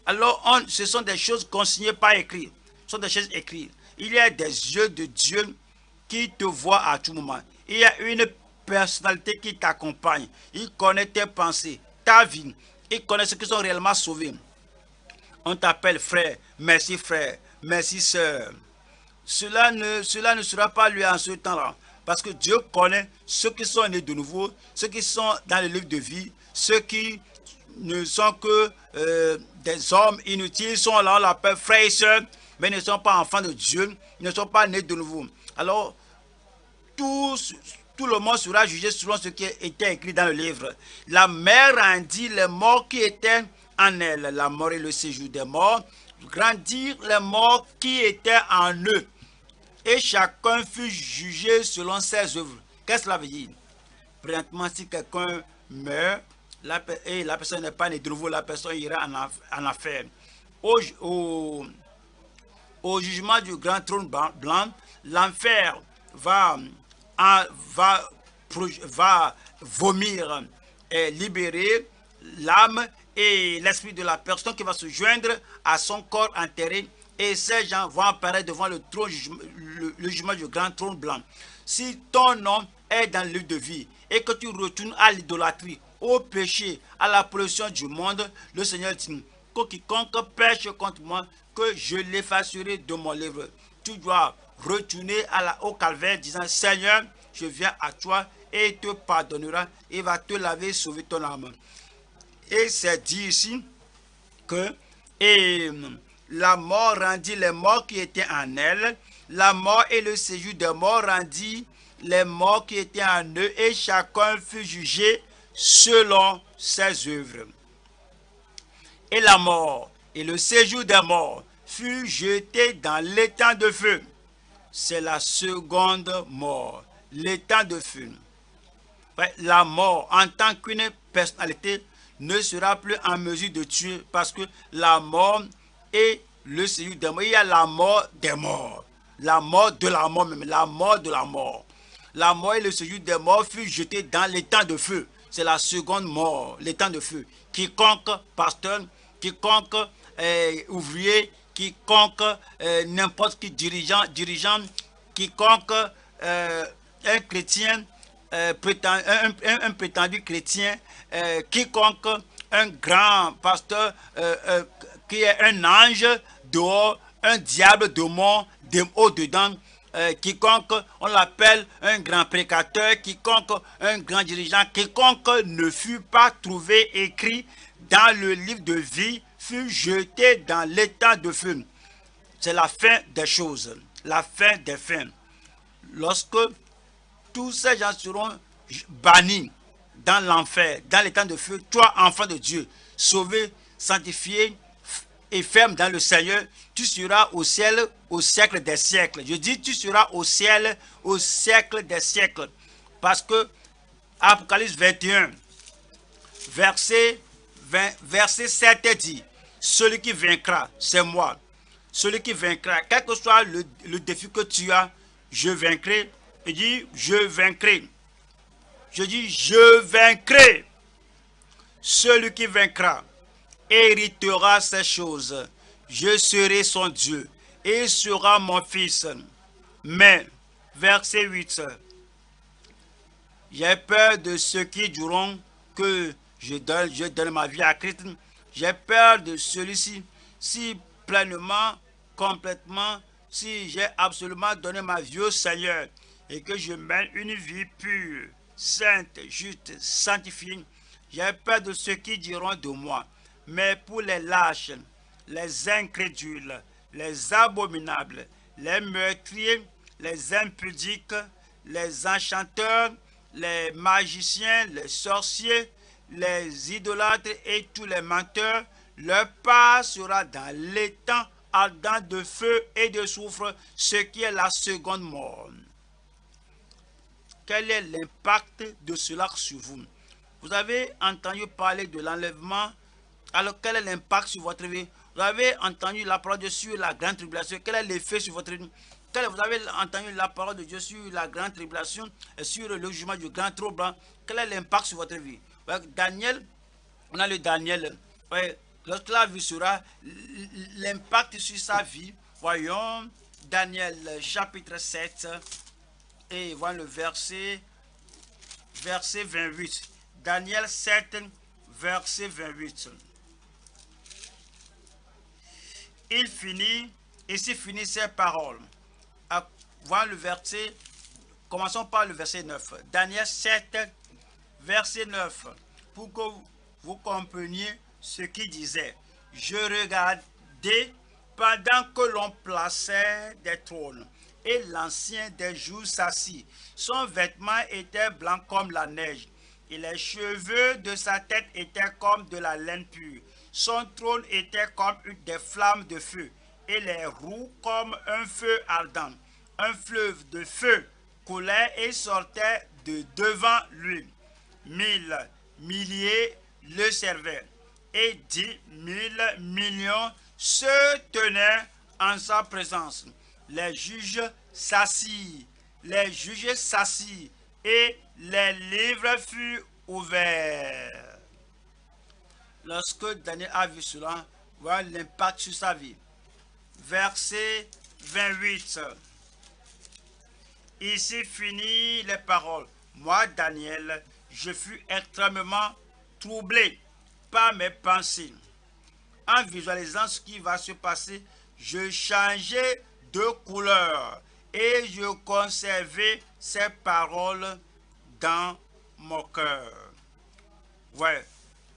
Alors, ce sont des choses consignées par écrit, ce sont des choses écrites. Il y a des yeux de Dieu qui te voient à tout moment. Il y a une personnalité qui t'accompagne. Il connaît tes pensées, ta vie. Il connaît ceux qui sont réellement sauvés. On t'appelle frère, merci sœur. Cela ne sera pas lui en ce temps-là. Parce que Dieu connaît ceux qui sont nés de nouveau, ceux qui sont dans le livre de vie, ceux qui ne sont que des hommes inutiles, ils sont là, on l'appelle frères et sœurs, mais ne sont pas enfants de Dieu, ils ne sont pas nés de nouveau. Alors, tout le monde sera jugé selon ce qui était écrit dans le livre. La mer rendit les morts qui étaient en elle. La mort et le séjour des morts grandirent les morts qui étaient en eux. Et chacun fut jugé selon ses œuvres. Qu'est-ce que cela veut dire? Présentement, si quelqu'un meurt, et la personne n'est pas née de nouveau, la personne ira en enfer. Au jugement du grand trône blanc, l'enfer va vomir et libérer l'âme et l'esprit de la personne qui va se joindre à son corps enterré, et ces gens vont apparaître devant le jugement du grand trône blanc. Si ton nom est dans le livre de vie et que tu retournes à l'idolâtrie, au péché, à la pollution du monde, le Seigneur dit que quiconque pêche contre moi, que je l'effacerai de mon livre. Tu dois retourner au calvaire disant: Seigneur, je viens à toi, et il te pardonnera, il va te laver, sauver ton âme. Et c'est dit ici que la mort rendit les morts qui étaient en elle, la mort et le séjour des morts rendit les morts qui étaient en eux, et chacun fut jugé selon ses œuvres. Et la mort et le séjour des morts fut jeté dans l'étang de feu. C'est la seconde mort, l'étang de feu. La mort, en tant qu'une personnalité, ne sera plus en mesure de tuer, parce que la mort et le séjour des morts, il y a la mort des morts, la mort de la mort même, la mort de la mort. La mort et le séjour des morts furent jetés dans l'étang de feu. C'est la seconde mort, l'étang de feu. Quiconque pasteur, quiconque ouvrier, quiconque n'importe qui dirigeant quiconque un chrétien, un prétendu chrétien, quiconque un grand pasteur qui est un ange dehors, un diable au-dedans, quiconque on l'appelle un grand prédicateur, quiconque un grand dirigeant, quiconque ne fut pas trouvé écrit dans le livre de vie fut jeté dans l'étang de feu. C'est la fin des choses, la fin des fins. Lorsque tous ces gens seront bannis dans l'enfer, dans l'étang de feu, toi, enfant de Dieu, sauvé, sanctifié et ferme dans le Seigneur, tu seras au ciel au siècle des siècles. Je dis, tu seras au ciel au siècle des siècles. Parce que Apocalypse 21, verset 7 dit, celui qui vaincra, c'est moi. Celui qui vaincra, quel que soit le défi que tu as, je vaincrai. Il dit, je vaincrai. Je dis, je vaincrai. Celui qui vaincra héritera ces choses. Je serai son Dieu et il sera mon fils. Mais, verset 8, j'ai peur de ceux qui diront que je donne ma vie à Christ. J'ai peur de celui-ci, si pleinement, complètement, si j'ai absolument donné ma vie au Seigneur et que je mène une vie pure, sainte, juste, sanctifiée, j'ai peur de ceux qui diront de moi. Mais pour les lâches, les incrédules, les abominables, les meurtriers, les impudiques, les enchanteurs, les magiciens, les sorciers, les idolâtres et tous les menteurs, leur part sera dans l'étang ardent de feu et de soufre, ce qui est la seconde mort. Quel est l'impact de cela sur vous? Vous avez entendu parler de l'enlèvement. Alors, quel est l'impact sur votre vie? Vous avez entendu la parole de Dieu sur la grande tribulation. Quel est l'effet sur votre vie? Vous avez entendu la parole de Dieu sur la grande tribulation et sur le jugement du grand trou blanc. Quel est l'impact sur votre vie? Daniel, on a le Daniel. Lorsque la vie sera l'impact sur sa vie, voyons Daniel chapitre 7 et voyons le verset 28. Daniel 7, verset 28. Ici finit ces paroles. Voyons le verset, commençons par le verset 9. Daniel 7, verset 9. Pour que vous compreniez ce qu'il disait. Je regardais pendant que l'on plaçait des trônes et l'ancien des jours s'assit. Son vêtement était blanc comme la neige et les cheveux de sa tête étaient comme de la laine pure. Son trône était comme des flammes de feu et les roues comme un feu ardent. Un fleuve de feu coulait et sortait de devant lui. 1000 milliers le servaient et 10 000 millions se tenaient en sa présence. Les juges s'assirent et les livres furent ouverts. Lorsque Daniel a vu cela, voilà l'impact sur sa vie. Verset 28. Ici finit les paroles. Moi, Daniel, je fus extrêmement troublé par mes pensées. En visualisant ce qui va se passer, je changeai de couleur et je conservai ces paroles dans mon cœur. Ouais,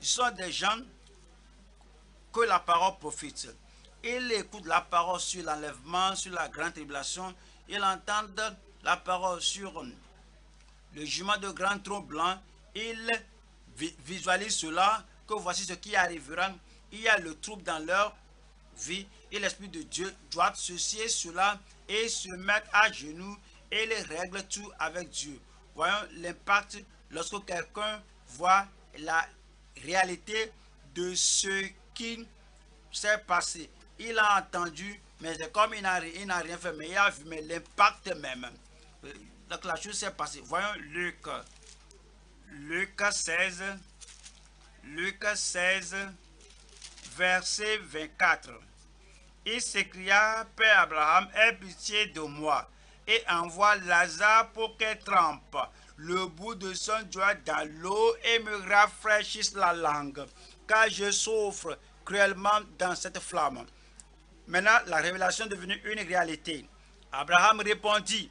ils sont des gens que la parole profite. Ils écoutent la parole sur l'enlèvement, sur la grande tribulation. Ils entendent la parole sur le jugement de grand trône blanc. Ils visualisent cela, que voici ce qui arrivera. Il y a le trouble dans leur vie et l'Esprit de Dieu doit ceci et cela et se mettre à genoux et les règle tout avec Dieu. Voyons l'impact lorsque quelqu'un voit la réalité de ce qui s'est passé. Il a entendu, mais comme il n'a rien fait, mais il a vu, mais l'impact même. Donc la chose s'est passée. Voyons Luc 16, verset 24. Il s'écria, Père Abraham, aie pitié de moi, et envoie Lazare pour qu'elle trempe le bout de son doigt dans l'eau et me rafraîchisse la langue, car je souffre cruellement dans cette flamme. Maintenant, la révélation est devenue une réalité. Abraham répondit,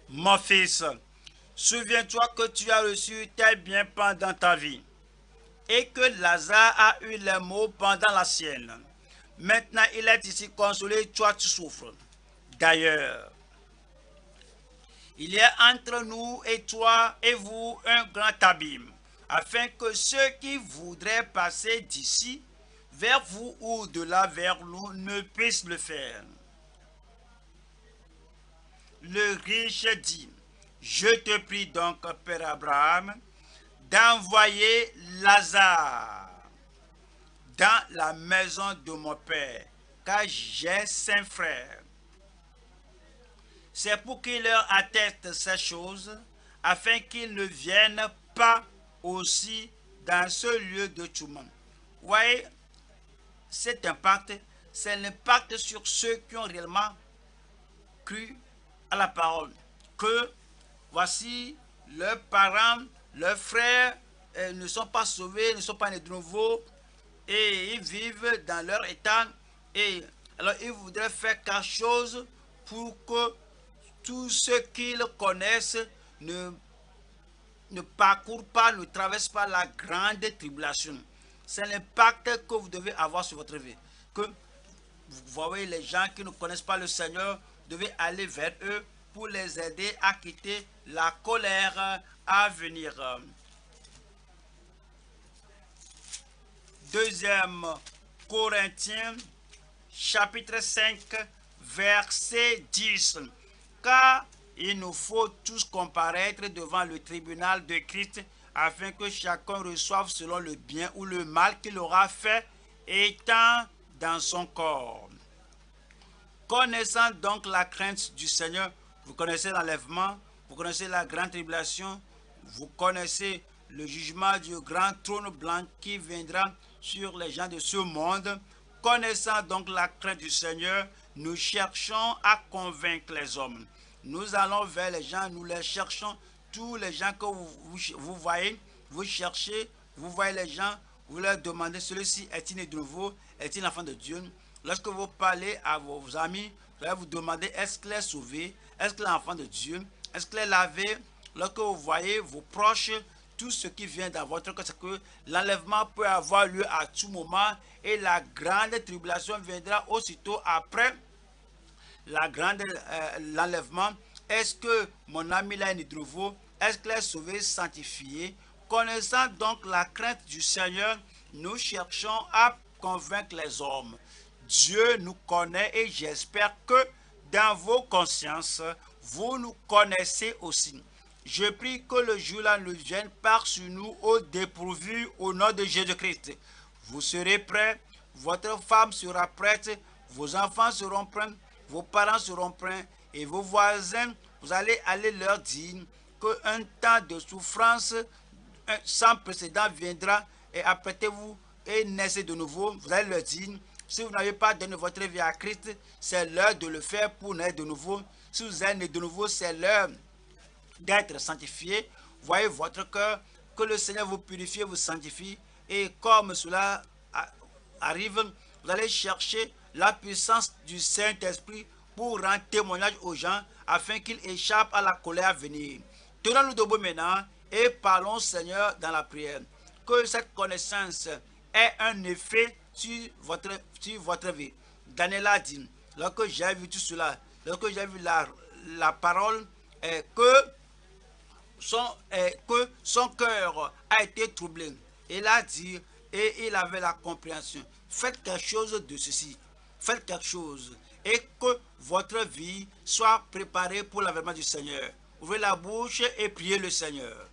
mon fils, souviens-toi que tu as reçu tes biens pendant ta vie et que Lazare a eu les maux pendant la sienne. Maintenant, il est ici consolé, toi tu souffres. D'ailleurs, il y a entre nous et toi et vous un grand abîme, afin que ceux qui voudraient passer d'ici vers vous ou de là vers nous ne puissent le faire. Le riche dit, je te prie donc, Père Abraham, d'envoyer Lazare dans la maison de mon père, car j'ai 5 frères. C'est pour qu'il leur atteste ces choses, afin qu'ils ne viennent pas aussi dans ce lieu de tourment. Vous voyez, cet impact, c'est l'impact sur ceux qui ont réellement cru à la parole. Que voici, leurs parents, leurs frères ne sont pas sauvés, ne sont pas nés de nouveau, et ils vivent dans leur état. Et alors, ils voudraient faire quelque chose pour que tous ceux qu'ils connaissent ne parcourent pas, ne traversent pas la grande tribulation. C'est l'impact que vous devez avoir sur votre vie. Que vous voyez les gens qui ne connaissent pas le Seigneur, vous devez aller vers eux pour les aider à quitter la colère à venir. Deuxième Corinthiens, chapitre 5, verset 10. Car il nous faut tous comparaître devant le tribunal de Christ, afin que chacun reçoive selon le bien ou le mal qu'il aura fait, étant dans son corps. Connaissant donc la crainte du Seigneur, vous connaissez l'enlèvement, vous connaissez la grande tribulation, vous connaissez le jugement du grand trône blanc qui viendra sur les gens de ce monde. Connaissant donc la crainte du Seigneur, nous cherchons à convaincre les hommes. Nous allons vers les gens, nous les cherchons. Tous les gens que vous voyez, vous cherchez, vous voyez les gens, vous leur demandez, celui-ci est-il né de nouveau, est-il enfant de Dieu? Lorsque vous parlez à vos amis, vous allez vous demander, est-ce qu'il est sauvé? Est-ce qu'il est enfant de Dieu? Est-ce qu'il est lavé? Lorsque vous voyez vos proches, tout ce qui vient dans votre cœur, c'est que l'enlèvement peut avoir lieu à tout moment et la grande tribulation viendra aussitôt après l'enlèvement. Est-ce que mon ami là est né de nouveau? Est-ce qu'il est sauvé, sanctifié? Connaissant donc la crainte du Seigneur, nous cherchons à convaincre les hommes. Dieu nous connaît et j'espère que dans vos consciences, vous nous connaissez aussi. Je prie que le jour-là ne vienne pas sur nous au dépourvu au nom de Jésus-Christ. Vous serez prêts, votre femme sera prête, vos enfants seront prêts, vos parents seront prêts et vos voisins, vous allez leur dire qu'un temps de souffrance sans précédent viendra et apprêtez-vous et naissez de nouveau. Vous allez leur dire, si vous n'avez pas donné votre vie à Christ, c'est l'heure de le faire pour naître de nouveau. Si vous êtes né de nouveau, c'est l'heure d'être sanctifié. Voyez votre cœur, que le Seigneur vous purifie, vous sanctifie. Et comme cela arrive, vous allez chercher la puissance du Saint-Esprit pour rendre témoignage aux gens afin qu'ils échappent à la colère à venir. Tenons-nous debout maintenant et parlons Seigneur dans la prière. Que cette connaissance ait un effet sur votre vie. Daniel a dit, lorsque j'ai vu tout cela, lorsque j'ai vu la parole, que son cœur a été troublé. Il a dit, et il avait la compréhension. Faites quelque chose de ceci. Faites quelque chose. Et que votre vie soit préparée pour l'avènement du Seigneur. Ouvrez la bouche et priez le Seigneur.